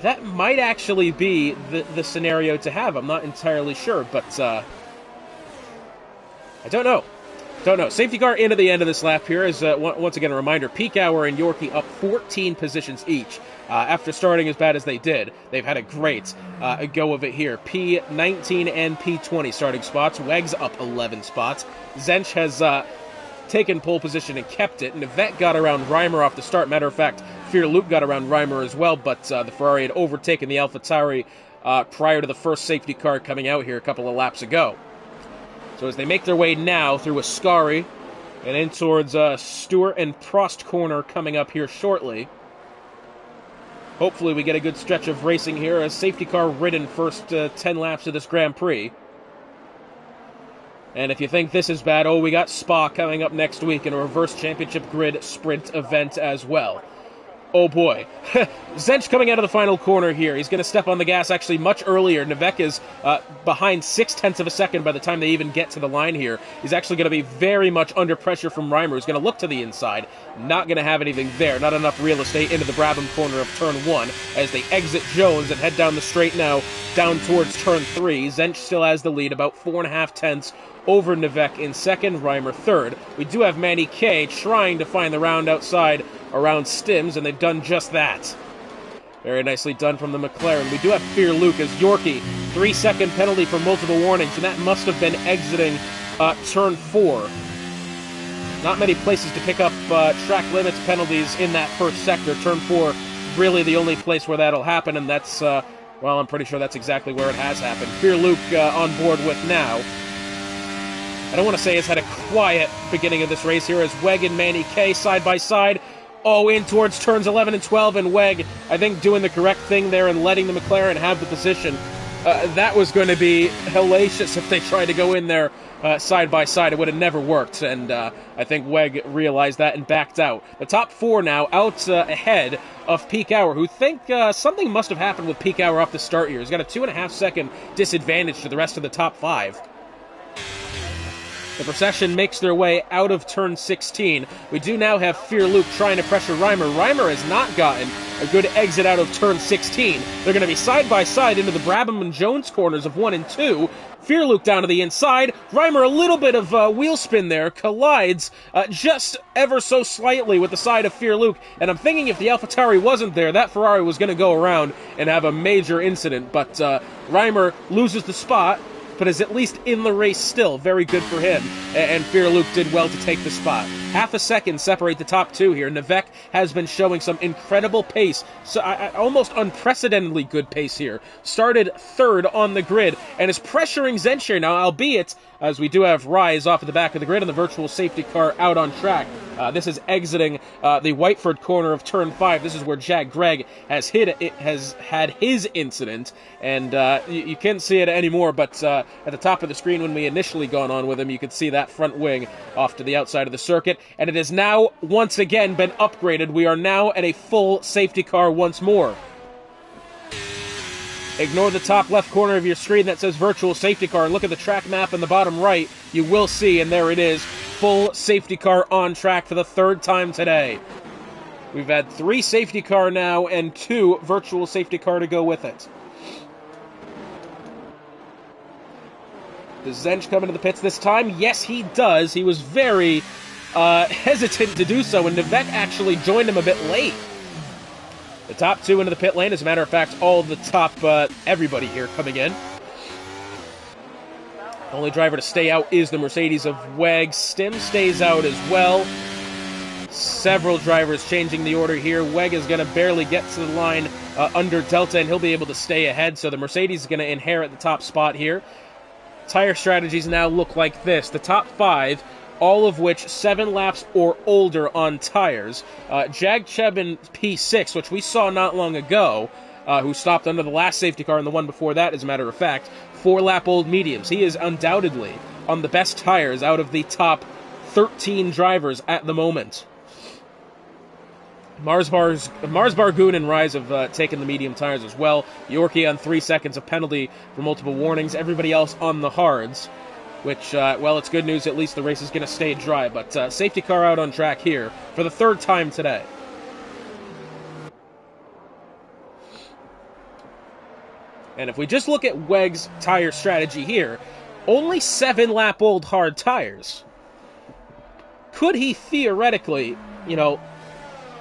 That might actually be the scenario to have. I'm not entirely sure, but I don't know. Safety car into the end of this lap here is, once again, a reminder, Peak Hour and Yorkie up 14 positions each. After starting as bad as they did, they've had a great go of it here. P19 and P20 starting spots. Wegs up 11 spots. Zench has taken pole position and kept it. Nivette got around Reimer off the start. Matter of fact, Fear Luke got around Reimer as well, but the Ferrari had overtaken the AlphaTauri prior to the first safety car coming out here a couple of laps ago. So as they make their way now through Ascari and in towards Stewart and Prost corner coming up here shortly, hopefully we get a good stretch of racing here. A safety car ridden first 10 laps of this Grand Prix. And if you think this is bad, we got Spa coming up next week in a reverse championship grid sprint event as well. Oh boy. Zench coming out of the final corner here. He's going to step on the gas actually much earlier. Nivek is behind 0.6 of a second by the time they even get to the line here. He's actually going to be very much under pressure from Reimer, who's going to look to the inside. Not going to have anything there. Not enough real estate into the Brabham corner of turn 1 as they exit Jones and head down the straight now down towards turn 3. Zench still has the lead, about 4.5 tenths over Nivek in second, Reimer third. We do have Manny K trying to find the round outside around Stims, and they've done just that. Very nicely done from the McLaren. We do have Fear Luke as Yorkie. 3-second penalty for multiple warnings, and that must have been exiting turn 4. Not many places to pick up track limits penalties in that first sector. Turn 4, really the only place where that'll happen, and that's, I'm pretty sure that's exactly where it has happened. Fear Luke on board with now. I don't want to say it's had a quiet beginning of this race here as Weg and Manny K side by side. In towards turns 11 and 12, and Weg, I think, doing the correct thing there and letting the McLaren have the position. That was going to be hellacious if they tried to go in there side by side. It would have never worked, and I think Weg realized that and backed out. The top 4 now out ahead of Peak Hour, who think something must have happened with Peak Hour off the start here. He's got a 2.5 second disadvantage to the rest of the top 5. The procession makes their way out of turn 16. We do now have Fear Luke trying to pressure Reimer. Reimer has not gotten a good exit out of turn 16. They're going to be side by side into the Brabham and Jones corners of 1 and 2. Fear Luke down to the inside. Reimer, a little bit of wheel spin there, collides just ever so slightly with the side of Fear Luke. And I'm thinking if the AlphaTauri wasn't there, that Ferrari was going to go around and have a major incident. But Reimer loses the spot, but is at least in the race still. Very good for him. And Fear Luke did well to take the spot. Half a second separate the top 2 here. Nivek has been showing some incredible pace. So almost unprecedentedly good pace here. Started third on the grid and is pressuring Zench here now, albeit as we do have Rise off at the back of the grid and the virtual safety car out on track. This is exiting the Whiteford corner of turn 5. This is where Jag Greg has had his incident, and you can't see it anymore, but at the top of the screen when we initially gone on with him, you could see that front wing off to the outside of the circuit, and it has now once again been upgraded. We are now at a full safety car once more. Ignore the top left corner of your screen that says virtual safety car and look at the track map in the bottom right. You will see, and there it is, full safety car on track for the 3rd time today. We've had 3 safety car now and 2 virtual safety car to go with it. Does Zench come into the pits this time? Yes, he does. He was very hesitant to do so, and Nivek actually joined him a bit late. The top 2 into the pit lane. As a matter of fact, all the top, everybody here coming in. Only driver to stay out is the Mercedes of WEG. Stim stays out as well. Several drivers changing the order here. WEG is going to barely get to the line under Delta, and he'll be able to stay ahead. So the Mercedes is going to inherit the top spot here. Tire strategies now look like this. The top 5, all of which 7 laps or older on tires. Jag Cheb P6, which we saw not long ago, who stopped under the last safety car and the one before that, as a matter of fact, 4-lap-old mediums. He is undoubtedly on the best tires out of the top 13 drivers at the moment. Mars Bargoon and Rise have taken the medium tires as well. Yorkie on 3 seconds of penalty for multiple warnings. Everybody else on the hards, which, well, it's good news. At least the race is going to stay dry. But safety car out on track here for the 3rd time today. And if we just look at WEG's tire strategy here, only 7-lap-old hard tires. Could he theoretically,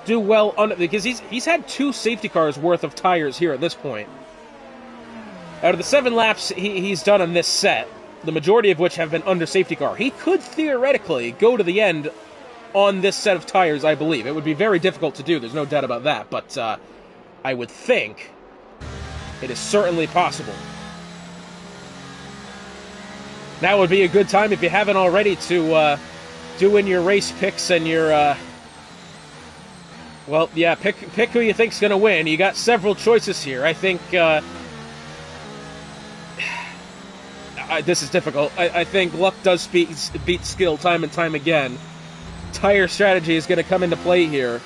do well because he's had 2 safety cars worth of tires here at this point. Out of the 7 laps he's done on this set, the majority of which have been under safety car, he could theoretically go to the end on this set of tires, I believe. It would be very difficult to do, there's no doubt about that, but I would think it is certainly possible. Now would be a good time, if you haven't already, to do in your race picks and your well, yeah, pick who you think's going to win. You got several choices here. I think this is difficult. I think luck does beat skill time and time again. Tire strategy is going to come into play here.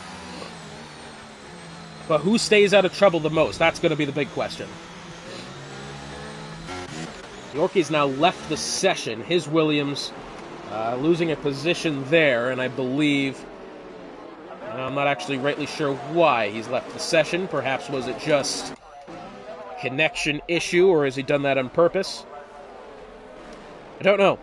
But who stays out of trouble the most? That's going to be the big question. Yorkie's now left the session. His Williams losing a position there, and I believe... I'm not actually rightly sure why he's left the session. Perhaps was it just connection issue, or has he done that on purpose? I don't know.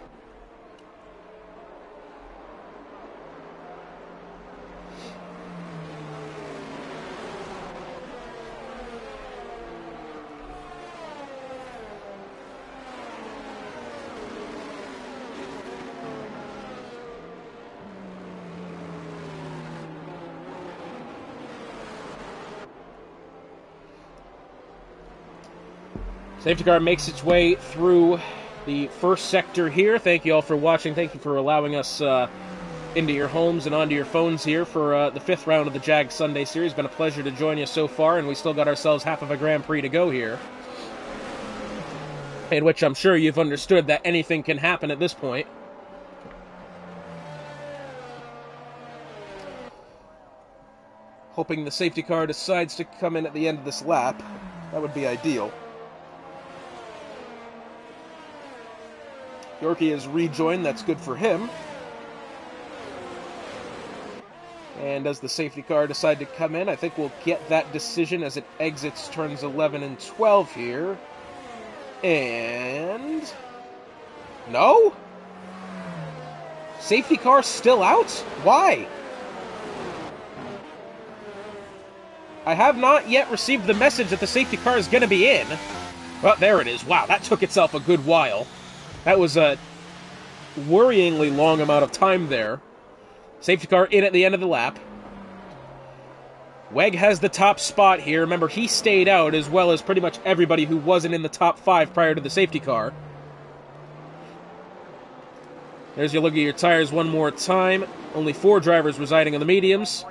Safety car makes its way through the first sector here. Thank you all for watching. Thank you for allowing us into your homes and onto your phones here for the 5th round of the JAG Sunday Series. It's been a pleasure to join you so far, and we still got ourselves half of a Grand Prix to go here, in which I'm sure you've understood that anything can happen at this point. Hoping the safety car decides to come in at the end of this lap. That would be ideal. Yorkie has rejoined, that's good for him. And does the safety car decide to come in? I think we'll get that decision as it exits turns 11 and 12 here. And... no? Safety car still out? Why? I have not yet received the message that the safety car is going to be in. Well, there it is. Wow, that took itself a good while. That was a worryingly long amount of time there. Safety car in at the end of the lap. WEG has the top spot here. Remember, he stayed out as well as pretty much everybody who wasn't in the top 5 prior to the safety car. There's your look at your tires one more time. Only 4 drivers residing on the mediums.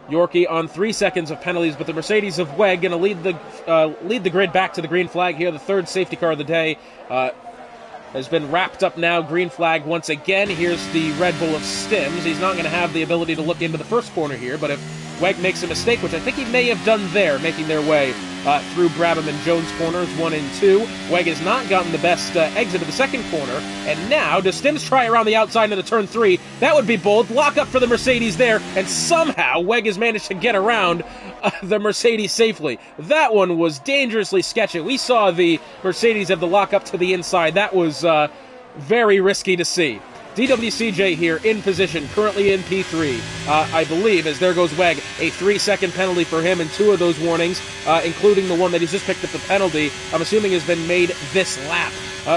Yorkie on 3 seconds of penalties, but the Mercedes of WEG going to lead the grid back to the green flag here. The 3rd safety car of the day has been wrapped up now. Green flag once again. Here's the Red Bull of Stims. He's not going to have the ability to look into the first corner here, but if WEG makes a mistake, which I think he may have done there, making their way through Brabham and Jones corners 1 and 2. WEG has not gotten the best exit of the second corner, and now does Stims try around the outside into turn 3? That would be bold. Lock up for the Mercedes there, and somehow WEG has managed to get around the Mercedes safely. That one was dangerously sketchy. We saw the Mercedes have the lock up to the inside. That was very risky to see. DWCJ here in position, currently in P3, I believe, as there goes WEG, a 3-second penalty for him, and 2 of those warnings, including the one that he's just picked up the penalty, I'm assuming has been made this lap.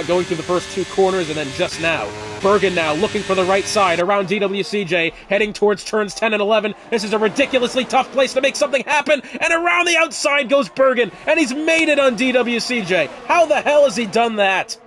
going through the first 2 corners, and then just now, Bergen now looking for the right side around DWCJ, heading towards turns 10 and 11. This is a ridiculously tough place to make something happen, and around the outside goes Bergen, and he's made it on DWCJ. How the hell has he done that?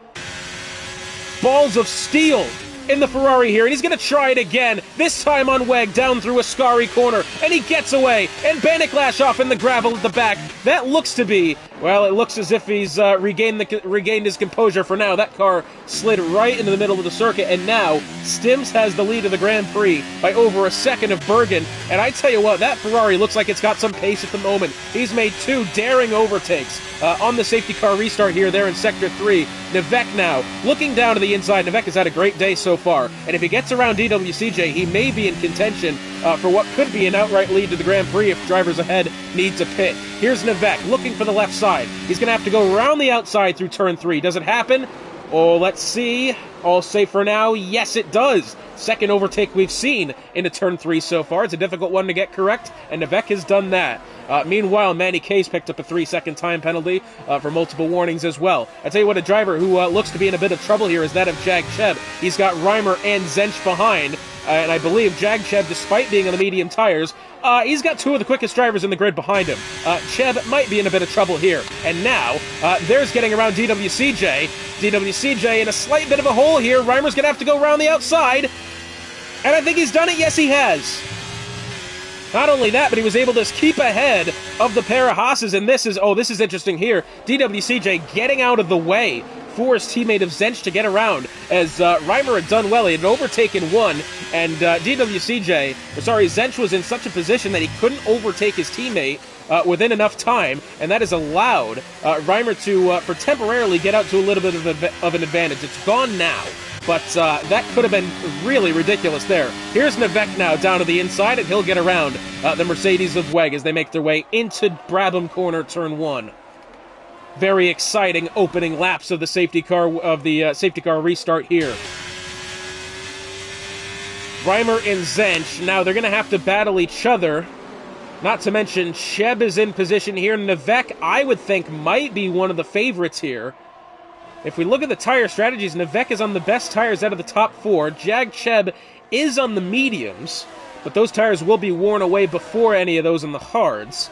Balls of steel in the Ferrari here, and he's going to try it again, this time on WEG, down through Ascari corner, and he gets away, and Bannicklash off in the gravel at the back. That looks to be, well, it looks as if he's regained his composure for now. That car slid right into the middle of the circuit, and now Stims has the lead of the Grand Prix by over a second of Bergen, and I tell you what, that Ferrari looks like it's got some pace at the moment. He's made 2 daring overtakes on the safety car restart here there in Sector 3. Nivek now, looking down to the inside. Nivek has had a great day so far, and if he gets around DWCJ, he may be in contention for what could be an outright lead to the Grand Prix if drivers ahead need to pit. Here's Nivek looking for the left side. He's going to have to go around the outside through turn 3. Does it happen? Oh, let's see. All safe for now. Yes, it does. Second overtake we've seen into turn 3 so far. It's a difficult one to get correct, and Nivek has done that. Meanwhile, Manny Case picked up a 3-second time penalty for multiple warnings as well. I tell you what, a driver who looks to be in a bit of trouble here is that of Jag Cheb. He's got Reimer and Zench behind, and I believe Jag Cheb, despite being on the medium tires, he's got 2 of the quickest drivers in the grid behind him. Cheb might be in a bit of trouble here. And now, there's getting around DWCJ. DWCJ in a slight bit of a hole here. Reimer's going to have to go around the outside. And I think he's done it. Yes, he has. Not only that, but he was able to keep ahead of the pair of Haas's, and this is interesting here. DWCJ getting out of the way for his teammate of Zench to get around, as Reimer had done well. He had overtaken 1, and Zench was in such a position that he couldn't overtake his teammate within enough time, and that has allowed Reimer to for temporarily get out to a little bit of an advantage. It's gone now. But that could have been really ridiculous there. Here's Nivek now down to the inside, and he'll get around the Mercedes of WEG as they make their way into Brabham Corner, turn 1. Very exciting opening laps of the safety car restart here. Reimer and Zench, now they're going to have to battle each other. Not to mention, Cheb is in position here. Nivek, I would think, might be one of the favorites here. If we look at the tire strategies, Nivek is on the best tires out of the top 4. Jag Cheb is on the mediums, but those tires will be worn away before any of those on the hards.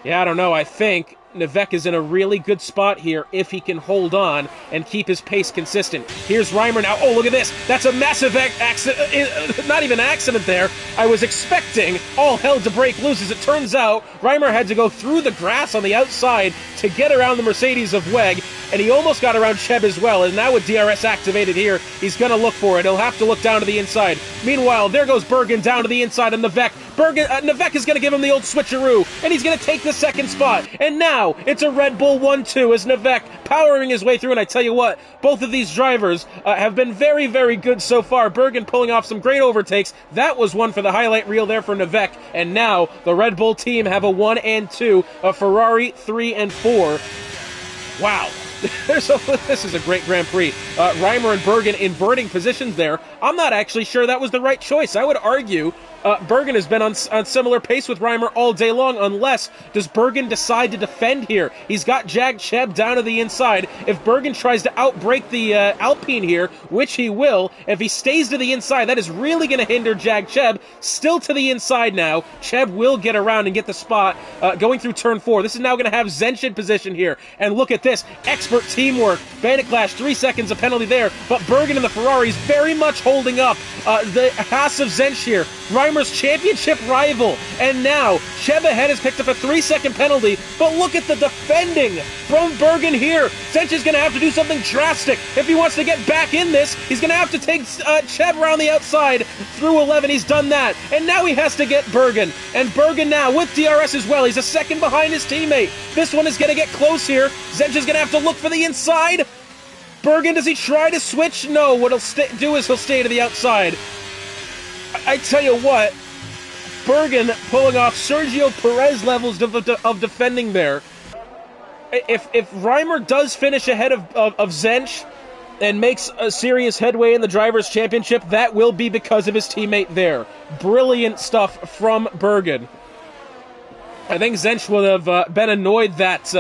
Yeah, I don't know. I think Nivek is in a really good spot here if he can hold on and keep his pace consistent. Here's Reimer now. Oh, look at this. That's a massive accident. Not even accident there. I was expecting all hell to break loose. As it turns out, Reimer had to go through the grass on the outside to get around the Mercedes of WEG, and he almost got around Cheb as well. And now with DRS activated here, he's going to look for it. He'll have to look down to the inside. Meanwhile, there goes Bergen down to the inside, and Nivek is going to give him the old switcheroo, and he's going to take the second spot. And now it's a Red Bull 1-2 as Nivek powering his way through. And I tell you what, both of these drivers have been very, very good so far. Bergen pulling off some great overtakes. That was one for the highlight reel there for Nivek. And now the Red Bull team have a 1 and 2, a Ferrari 3 and 4. Wow. This is a great Grand Prix. Reimer and Bergen inverting positions there. I'm not actually sure that was the right choice. I would argue Bergen has been on similar pace with Reimer all day long, unless does Bergen decide to defend here. He's got Jag Cheb down to the inside. If Bergen tries to outbrake the Alpine here, which he will, if he stays to the inside, that is really going to hinder Jag Cheb. Still to the inside now. Cheb will get around and get the spot going through turn 4. This is now going to have Zench in position here. And look at this. Expert teamwork. Bannicklash, 3 seconds, a penalty there. But Bergen and the Ferraris very much holding up the Haas of Zench here. Reimer's championship rival. And now, Cheb ahead has picked up a 3-second penalty, but look at the defending from Bergen here. Zench is going to have to do something drastic. If he wants to get back in this, he's going to have to take Cheb around the outside through 11. He's done that. And now he has to get Bergen. And Bergen now with DRS as well. He's a second behind his teammate. This one is going to get close here. Zench is going to have to look for the inside. Bergen, does he try to switch? No, what he'll do is he'll stay to the outside. I tell you what, Bergen pulling off Sergio Perez levels of defending there. If Reimer does finish ahead of Zench and makes a serious headway in the Drivers' Championship, that will be because of his teammate there. Brilliant stuff from Bergen. I think Zench would have been annoyed that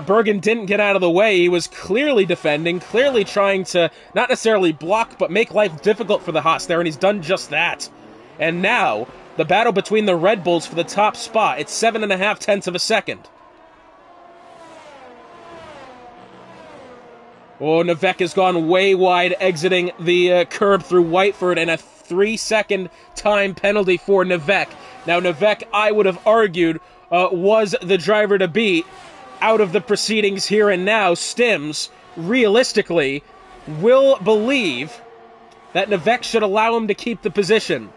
Bergen didn't get out of the way. He was clearly defending, clearly trying to not necessarily block, but make life difficult for the Haas there, and he's done just that. And now, the battle between the Red Bulls for the top spot. It's 7.5 tenths of a second. Oh, Nevek has gone way wide, exiting the curb through Whiteford, and a 3-second time penalty for Nevek. Now, Nevek, I would have argued, was the driver to beat. Out of the proceedings here and now, Stims, realistically, will believe that Nevek should allow him to keep the position.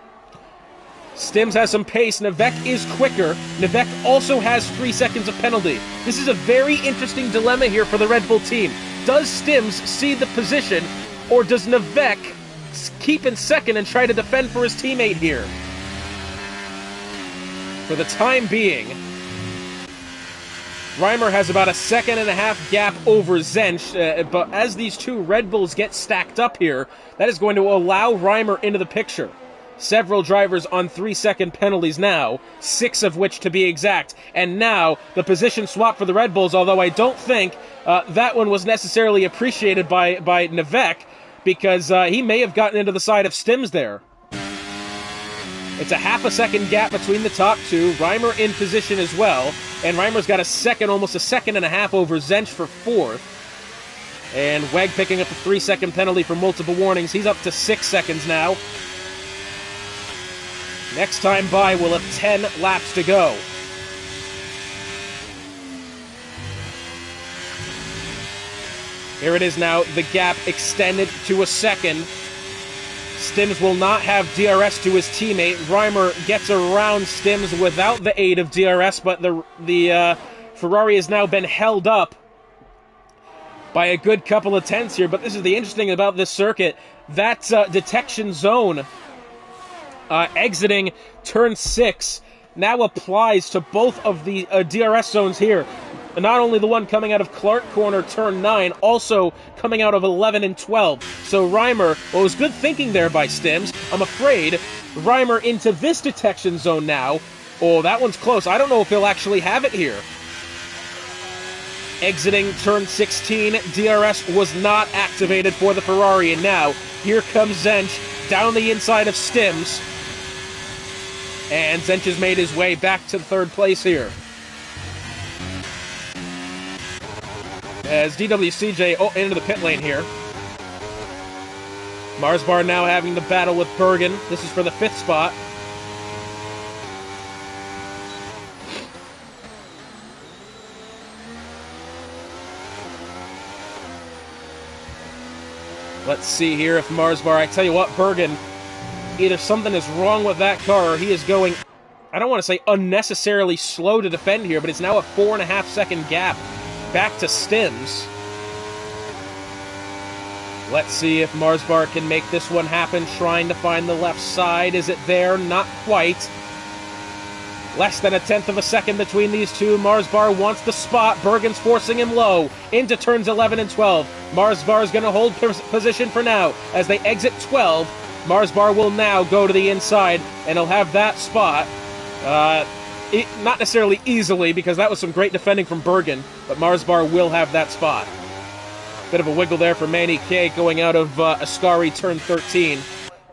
Stims has some pace. Nevek is quicker. Nevek also has 3 seconds of penalty. This is a very interesting dilemma here for the Red Bull team. Does Stims cede the position, or does Nevek keep in second and try to defend for his teammate here? For the time being, Reimer has about a 1.5 gap over Zench, but as these two Red Bulls get stacked up here, that is going to allow Reimer into the picture. Several drivers on 3-second penalties now, 6 of which to be exact. And now, the position swap for the Red Bulls, although I don't think that one was necessarily appreciated by Nevek, because he may have gotten into the side of Stims there. It's a 0.5 second gap between the top two. Reimer in position as well. And Reimer's got a second, almost a 1.5 seconds over Zench for 4th. And Weg picking up a 3-second penalty for multiple warnings. He's up to 6 seconds now. Next time by, we'll have 10 laps to go. Here it is now, the gap extended to a second. Stims will not have DRS to his teammate. Reimer gets around Stims without the aid of DRS, but the Ferrari has now been held up by a good couple of tenths here. But this is the interesting about this circuit. That detection zone exiting turn 6 now applies to both of the DRS zones here. Not only the one coming out of Clark Corner, turn 9, also coming out of 11 and 12. So Reimer, well, it was good thinking there by Stims. I'm afraid Reimer into this detection zone now. Oh, that one's close. I don't know if he'll actually have it here. Exiting turn 16, DRS was not activated for the Ferrari. And now, here comes Zench down the inside of Stims. And Zench has made his way back to third place here. As DWCJ into the pit lane here. Marsbar now having the battle with Bergen. This is for the 5th spot. Let's see here if Marsbar... I tell you what, Bergen, either something is wrong with that car or he is going... I don't want to say unnecessarily slow to defend here, but it's now a 4.5 second gap back to Stims. Let's see if Marsbar can make this one happen, trying to find the left side. Is it there? Not quite. Less than a 1/10 of a second between these two. Marsbar wants the spot. Bergen's forcing him low into turns 11 and 12. Marsbar is going to hold position for now. As they exit 12, Marsbar will now go to the inside, and he'll have that spot. Not necessarily easily, because that was some great defending from Bergen, but Marsbar will have that spot. Bit of a wiggle there for Manny K going out of Ascari turn 13.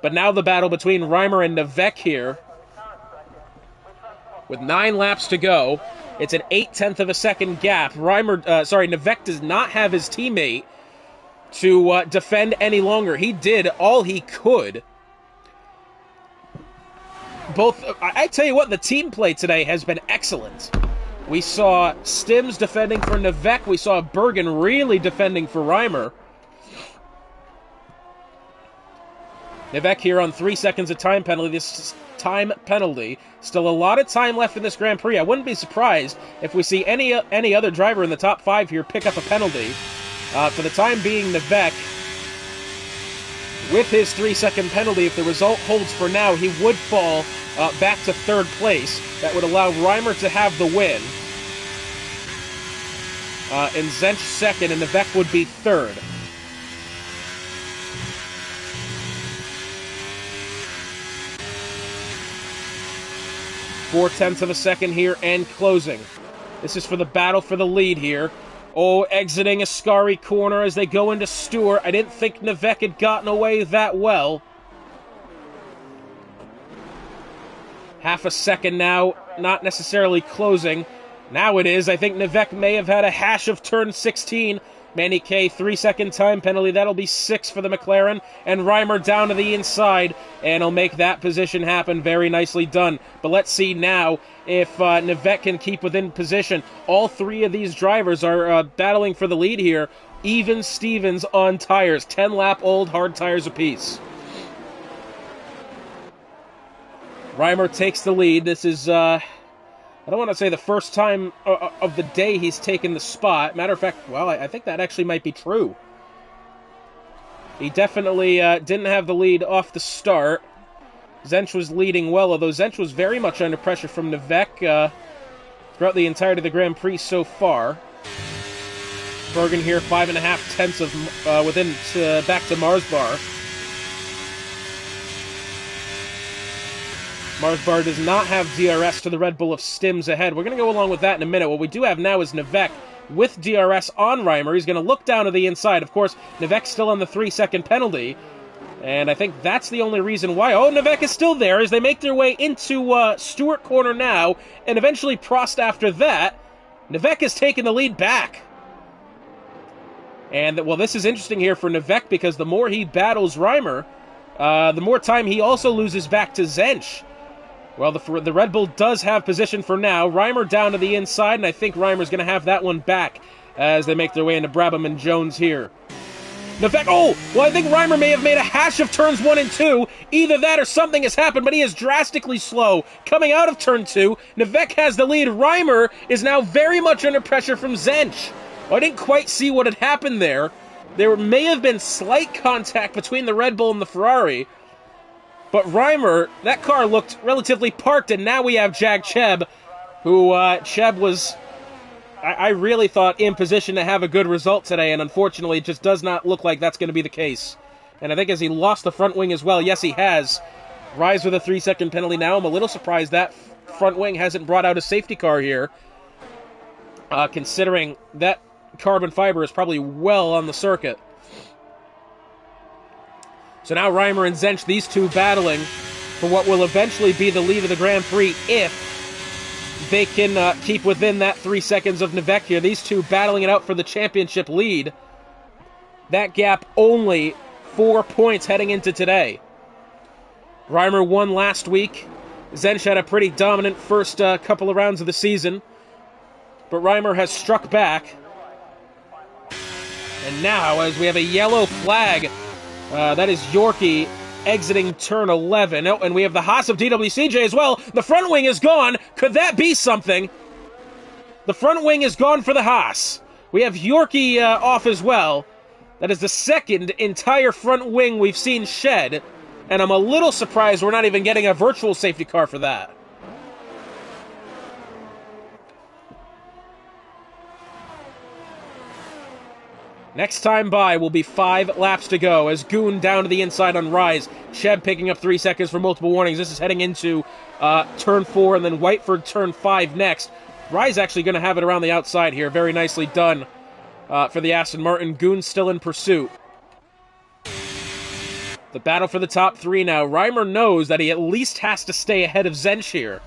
But now the battle between Reimer and Nevek here. With 9 laps to go, it's an 0.8 of a second gap. Nevek does not have his teammate to defend any longer. He did all he could. I tell you what, the team play today has been excellent. We saw Stims defending for Nevek. We saw Bergen really defending for Reimer. Nevek here on 3 seconds of time penalty. This time penalty. Still a lot of time left in this Grand Prix. I wouldn't be surprised if we see any other driver in the top 5 here pick up a penalty. For the time being, Nevek, with his 3-second penalty, if the result holds for now, he would fall back to third place. That would allow Reimer to have the win. And Zench second, and Nevek would be third. .4 of a second here and closing. This is for the battle for the lead here. Oh, exiting Ascari corner as they go into Stewart. I didn't think Nevek had gotten away that well. Half a second now, not necessarily closing. Now it is. I think Nevek may have had a hash of turn 16. Manny K, 3-second time penalty. That'll be 6 for the McLaren. And Reimer down to the inside, and he'll make that position happen. Very nicely done. But let's see now if Nevek can keep within position. All three of these drivers are battling for the lead here. Even Stevens on tires. 10-lap old hard tires apiece. Reimer takes the lead. This is, I don't want to say the first time of the day he's taken the spot. Matter of fact, well, I think that actually might be true. He definitely didn't have the lead off the start. Zench was leading well, although Zench was very much under pressure from Nevek throughout the entirety of the Grand Prix so far. Bergen here, 5.5 tenths of back to Mars Bar. Mars Bar does not have DRS to the Red Bull of Stims ahead. We're going to go along with that in a minute. What we do have now is Nevek with DRS on Reimer. He's going to look down to the inside. Of course, Nevek's still on the 3-second penalty. And I think that's the only reason why. Oh, Nevek is still there as they make their way into Stewart corner now. And eventually Prost after that. Nevek has taken the lead back. And, well, this is interesting here for Nevek because the more he battles Reimer, the more time he also loses back to Zench. Well, the Red Bull does have position for now. Reimer down to the inside, and I think Reimer's going to have that one back as they make their way into Brabham and Jones here. Nevek, oh! Well, I think Reimer may have made a hash of turns 1 and 2. Either that or something has happened, but he is drastically slow. Coming out of turn 2, Nevek has the lead. Reimer is now very much under pressure from Zench. Well, I didn't quite see what had happened there. There may have been slight contact between the Red Bull and the Ferrari. But Reimer, that car looked relatively parked, and now we have Jag Cheb, who Cheb was, I really thought, in position to have a good result today, and unfortunately it just does not look like that's going to be the case. And I think as he lost the front wing as well, yes he has. Rise with a 3-second penalty now. I'm a little surprised that front wing hasn't brought out a safety car here, considering that carbon fiber is probably well on the circuit. So now Reimer and Zench, these two battling for what will eventually be the lead of the Grand Prix if they can keep within that 3 seconds of Nevek here. These two battling it out for the championship lead. That gap only 4 points heading into today. Reimer won last week. Zench had a pretty dominant first couple of rounds of the season. But Reimer has struck back. And now, as we have a yellow flag, that is Yorkie exiting turn 11. Oh, and we have the Haas of DWCJ as well. The front wing is gone. Could that be something? The front wing is gone for the Haas. We have Yorkie off as well. That is the second entire front wing we've seen shed. And I'm a little surprised we're not even getting a virtual safety car for that. Next time by will be 5 laps to go as Goon down to the inside on Rise. Cheb picking up 3 seconds for multiple warnings. This is heading into turn 4 and then Whiteford turn 5 next. Rise actually going to have it around the outside here. Very nicely done for the Aston Martin. Goon still in pursuit. The battle for the top 3 now. Reimer knows that he at least has to stay ahead of Zench here.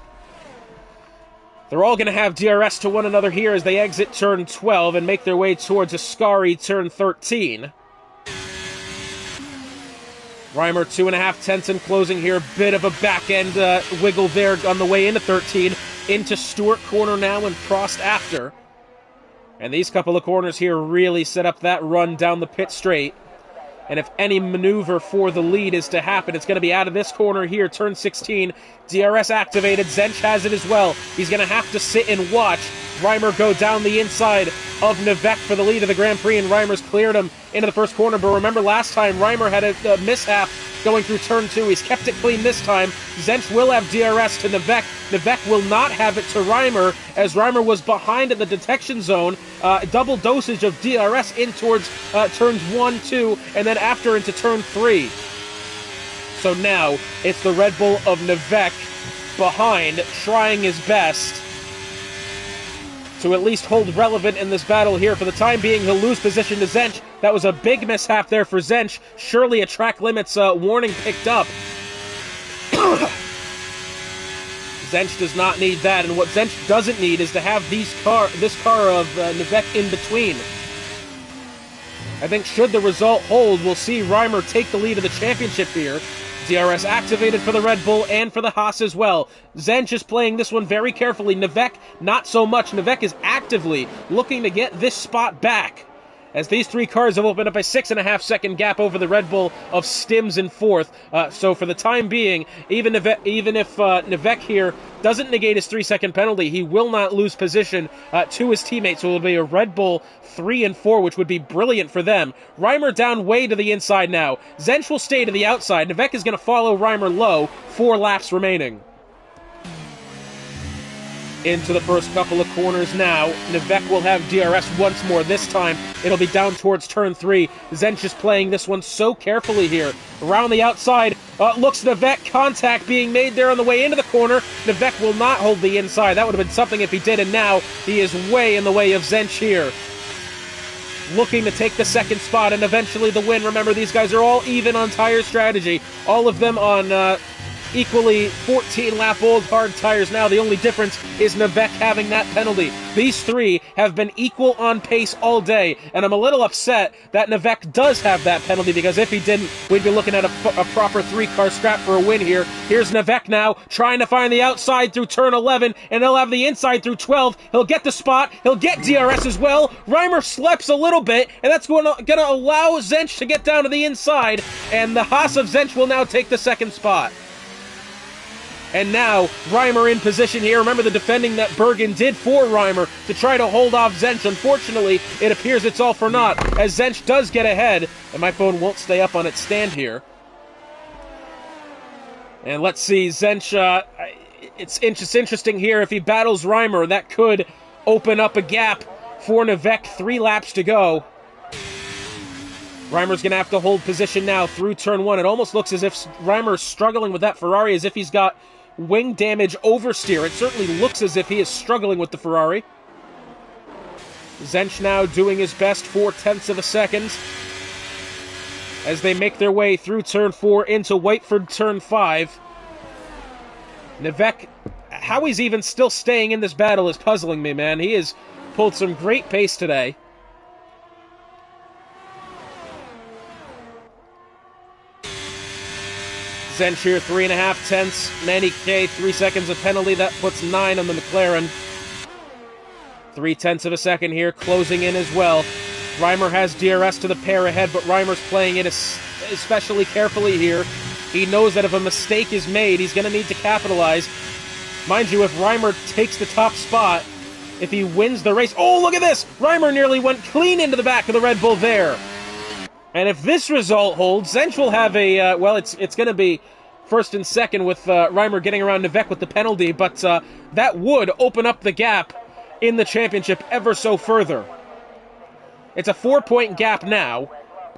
They're all going to have DRS to one another here as they exit turn 12 and make their way towards Ascari turn 13. Reimer 2.5 tenths in closing here. Bit of a back-end wiggle there on the way into 13. Into Stewart corner now and Prost after. And these couple of corners here really set up that run down the pit straight. And if any maneuver for the lead is to happen, it's going to be out of this corner here, turn 16. DRS activated. Zench has it as well. He's going to have to sit and watch Reimer go down the inside of Nevek for the lead of the Grand Prix, and Reimer's cleared him into the first corner. But remember, last time Reimer had a mishap going through turn 2. He's kept it clean this time. Zench will have DRS to Nevek. Nevek will not have it to Reimer, as Reimer was behind in the detection zone. Double dosage of DRS in towards turns 1, 2, and then after into turn 3. So now it's the Red Bull of Nevek behind, trying his best to at least hold relevant in this battle here. For the time being, he'll lose position to Zench. That was a big mishap there for Zench. Surely a track limits warning picked up. Zench does not need that, and what Zench doesn't need is to have this car of Nivek in between. I think should the result hold, we'll see Reimer take the lead of the championship here. DRS activated for the Red Bull and for the Haas as well. Zench is playing this one very carefully. Nivek, not so much. Nivek is actively looking to get this spot back, as these three cars have opened up a 6.5-second gap over the Red Bull of Stims in fourth. So for the time being, even if Nivek here doesn't negate his 3-second penalty, he will not lose position to his teammates. So it'll be a Red Bull 3 and 4, which would be brilliant for them. Reimer down way to the inside now. Zench will stay to the outside. Nivek is going to follow Reimer low. 4 laps remaining. Into the first couple of corners now. Nivek will have DRS once more. This time, it'll be down towards turn 3. Zench is playing this one so carefully here. Around the outside, looks Nivek. Contact being made there on the way into the corner. Nivek will not hold the inside. That would have been something if he did, and now he is way in the way of Zench here. Looking to take the second spot and eventually the win. Remember, these guys are all even on tire strategy. All of them on equally 14-lap-old hard tires now. The only difference is Nivek having that penalty. These three have been equal on pace all day, and I'm a little upset that Nivek does have that penalty, because if he didn't, we'd be looking at a proper 3-car scrap for a win here. Here's Nivek now, trying to find the outside through turn 11, and he'll have the inside through 12. He'll get the spot. He'll get DRS as well. Reimer slips a little bit, and that's going to allow Zench to get down to the inside, and the Haas of Zench will now take the second spot. And now, Reimer in position here. Remember the defending that Bergen did for Reimer to try to hold off Zench. Unfortunately, it appears it's all for naught, as Zench does get ahead, and my phone won't stay up on its stand here. And let's see, Zench, it's interesting here. If he battles Reimer, that could open up a gap for Nivek. 3 laps to go. Reimer's going to have to hold position now through turn 1. It almost looks as if Reimer's struggling with that Ferrari, as if he's got wing damage oversteer. It certainly looks as if he is struggling with the Ferrari. Zench now doing his best, 0.4 of a second, as they make their way through turn 4 into Whiteford turn 5. Nivek, how he's even still staying in this battle is puzzling me, man. He has pulled some great pace today. Zench here, 3.5 90k, 3 seconds of penalty. That puts 9 on the McLaren. 0.3 of a second here, closing in as well. Reimer has DRS to the pair ahead, but Reimer's playing it especially carefully here. He knows that if a mistake is made, he's going to need to capitalize. Mind you, if Reimer takes the top spot, if he wins the race... Oh, look at this! Reimer nearly went clean into the back of the Red Bull there. And if this result holds, Zench will have a, well, it's going to be first and second with Reimer getting around Nivek with the penalty, but that would open up the gap in the championship ever so further. It's a 4-point gap now,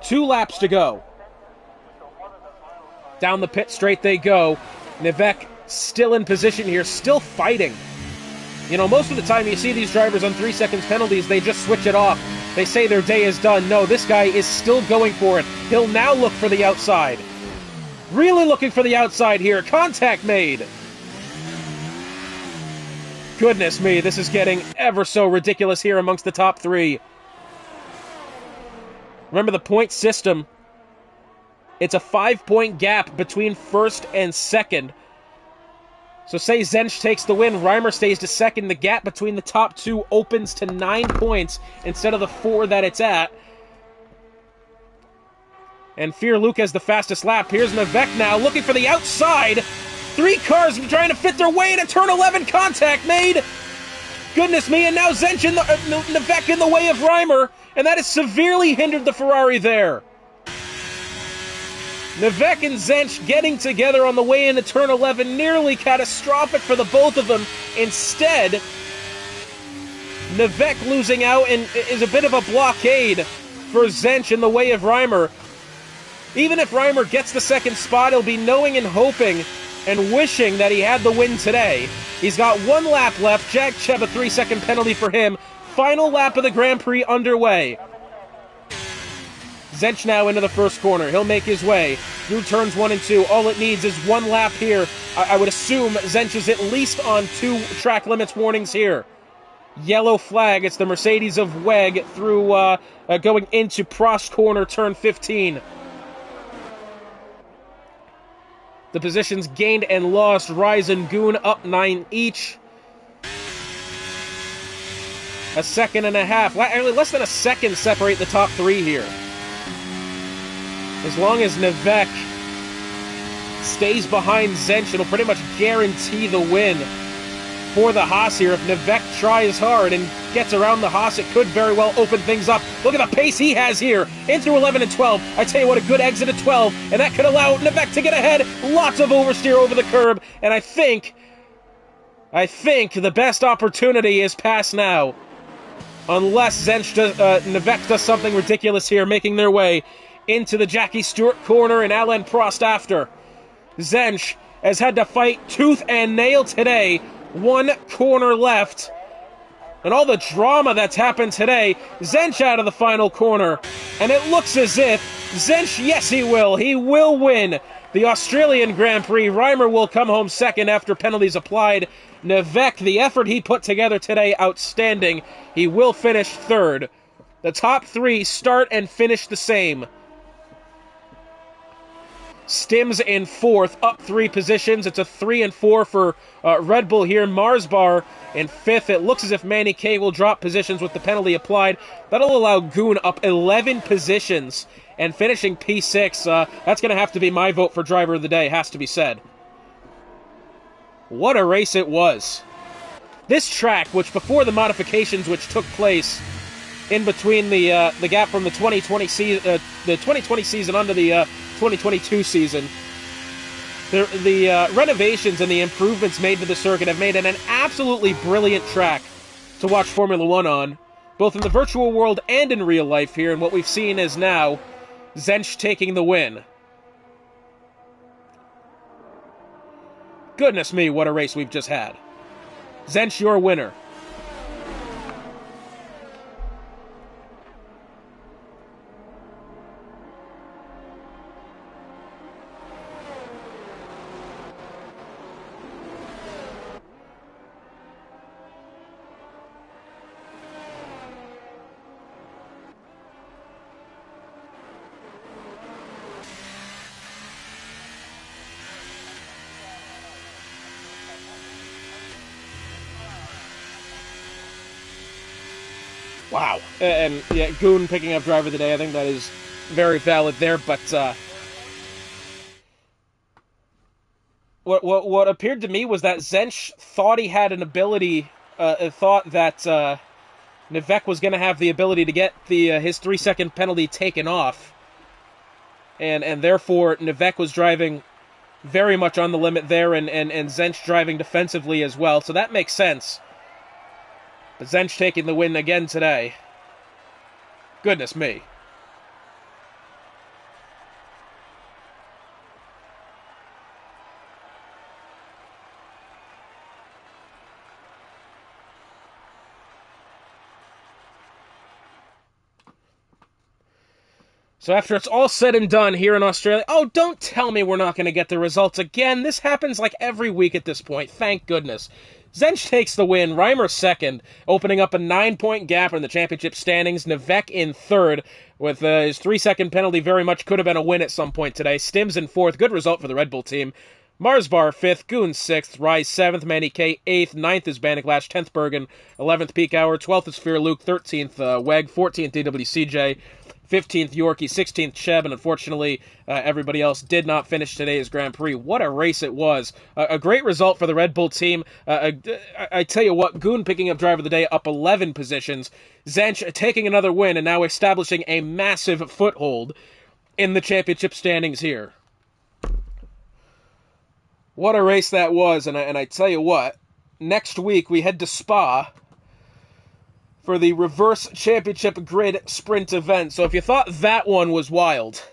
2 laps to go. Down the pit straight they go. Nivek still in position here, still fighting. You know, most of the time you see these drivers on 3 seconds penalties, they just switch it off. They say their day is done. No, this guy is still going for it. He'll now look for the outside. Really looking for the outside here. Contact made. Goodness me, this is getting ever so ridiculous here amongst the top 3. Remember the point system. It's a 5-point gap between first and second. So say Zench takes the win, Reimer stays to second, the gap between the top 2 opens to 9 points instead of the 4 that it's at. And Fear Luke has the fastest lap. Here's Nivek now, looking for the outside. 3 cars trying to fit their way into turn 11, contact made. Goodness me, and now Zench Nivek in the way of Reimer, and that has severely hindered the Ferrari there. Nivek and Zench getting together on the way into turn 11, nearly catastrophic for the both of them. Instead, Nivek losing out and is a bit of a blockade for Zench in the way of Reimer. Even if Reimer gets the second spot, he'll be knowing and hoping and wishing that he had the win today. He's got 1 lap left. Jag Cheb, a 3-second penalty for him. Final lap of the Grand Prix underway. Zench now into the first corner. He'll make his way through turns 1 and 2. All it needs is 1 lap here. I would assume Zench is at least on 2 track limits warnings here. Yellow flag. It's the Mercedes of WEG through going into Prost corner, turn 15. The positions gained and lost. Rise and Goon up 9 each. A second and a half. Less than a second separate the top 3 here. As long as Nevek stays behind Zench, it'll pretty much guarantee the win for the Haas here. If Nevek tries hard and gets around the Haas, it could very well open things up. Look at the pace he has here. In through 11 and 12. I tell you what, a good exit at 12, and that could allow Nevek to get ahead. Lots of oversteer over the curb, and I think the best opportunity is past now. Unless Nevek does something ridiculous here, making their way into the Jackie Stewart corner and Alain Prost after. Zench has had to fight tooth and nail today. 1 corner left. And all the drama that's happened today. Zench out of the final corner. And it looks as if Zench, yes he will. He will win the Australian Grand Prix. Reimer will come home second after penalties applied. Nevek, the effort he put together today, outstanding. He will finish third. The top 3 start and finish the same. Stims in 4th, up 3 positions. It's a 3 and 4 for Red Bull here. Marsbar in 5th. It looks as if Manny K will drop positions with the penalty applied. That'll allow Goon up 11 positions and finishing P6. That's going to have to be my vote for driver of the day, has to be said. What a race it was. This track, which before the modifications which took place in between the gap from the 2020 season under the 2022 season, the renovations and the improvements made to the circuit have made it an absolutely brilliant track to watch Formula One on, both in the virtual world and in real life here, and what we've seen is now Zench taking the win. Goodness me, what a race we've just had. Zench, your winner. Wow. And yeah, Goon picking up driver of the day, I think that is very valid there, but what appeared to me was that Zench thought he had an ability, thought that Nevek was going to have the ability to get his 3-second penalty taken off, and therefore Nevek was driving very much on the limit there, and Zench driving defensively as well, so that makes sense. But Zench taking the win again today. Goodness me. So after it's all said and done here in Australia, oh, don't tell me we're not going to get the results again. This happens like every week at this point, thank goodness. Zench takes the win, Reimer second, opening up a 9-point gap in the championship standings. Nevek in third, with his 3-second penalty very much could have been a win at some point today. Stims in fourth, good result for the Red Bull team. Marsbar 5th, Goon 6th, Rise 7th, Manny K 8th, 9th is Bannicklash, 10th Bergen, 11th Peak Hour, 12th is Fear Luke, 13th WEG, 14th DWCJ, 15th Yorkie, 16th Cheb, and unfortunately everybody else did not finish today's Grand Prix. What a race it was. A great result for the Red Bull team. I tell you what, Goon picking up driver of the day up 11 positions. Zench taking another win and now establishing a massive foothold in the championship standings here. What a race that was, and I tell you what, next week we head to Spa for the Reverse Championship Grid Sprint event. So if you thought that one was wild,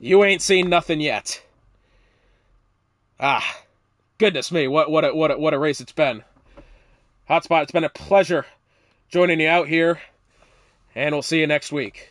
you ain't seen nothing yet. Goodness me, what a race it's been. Hotspot, it's been a pleasure joining you out here, and we'll see you next week.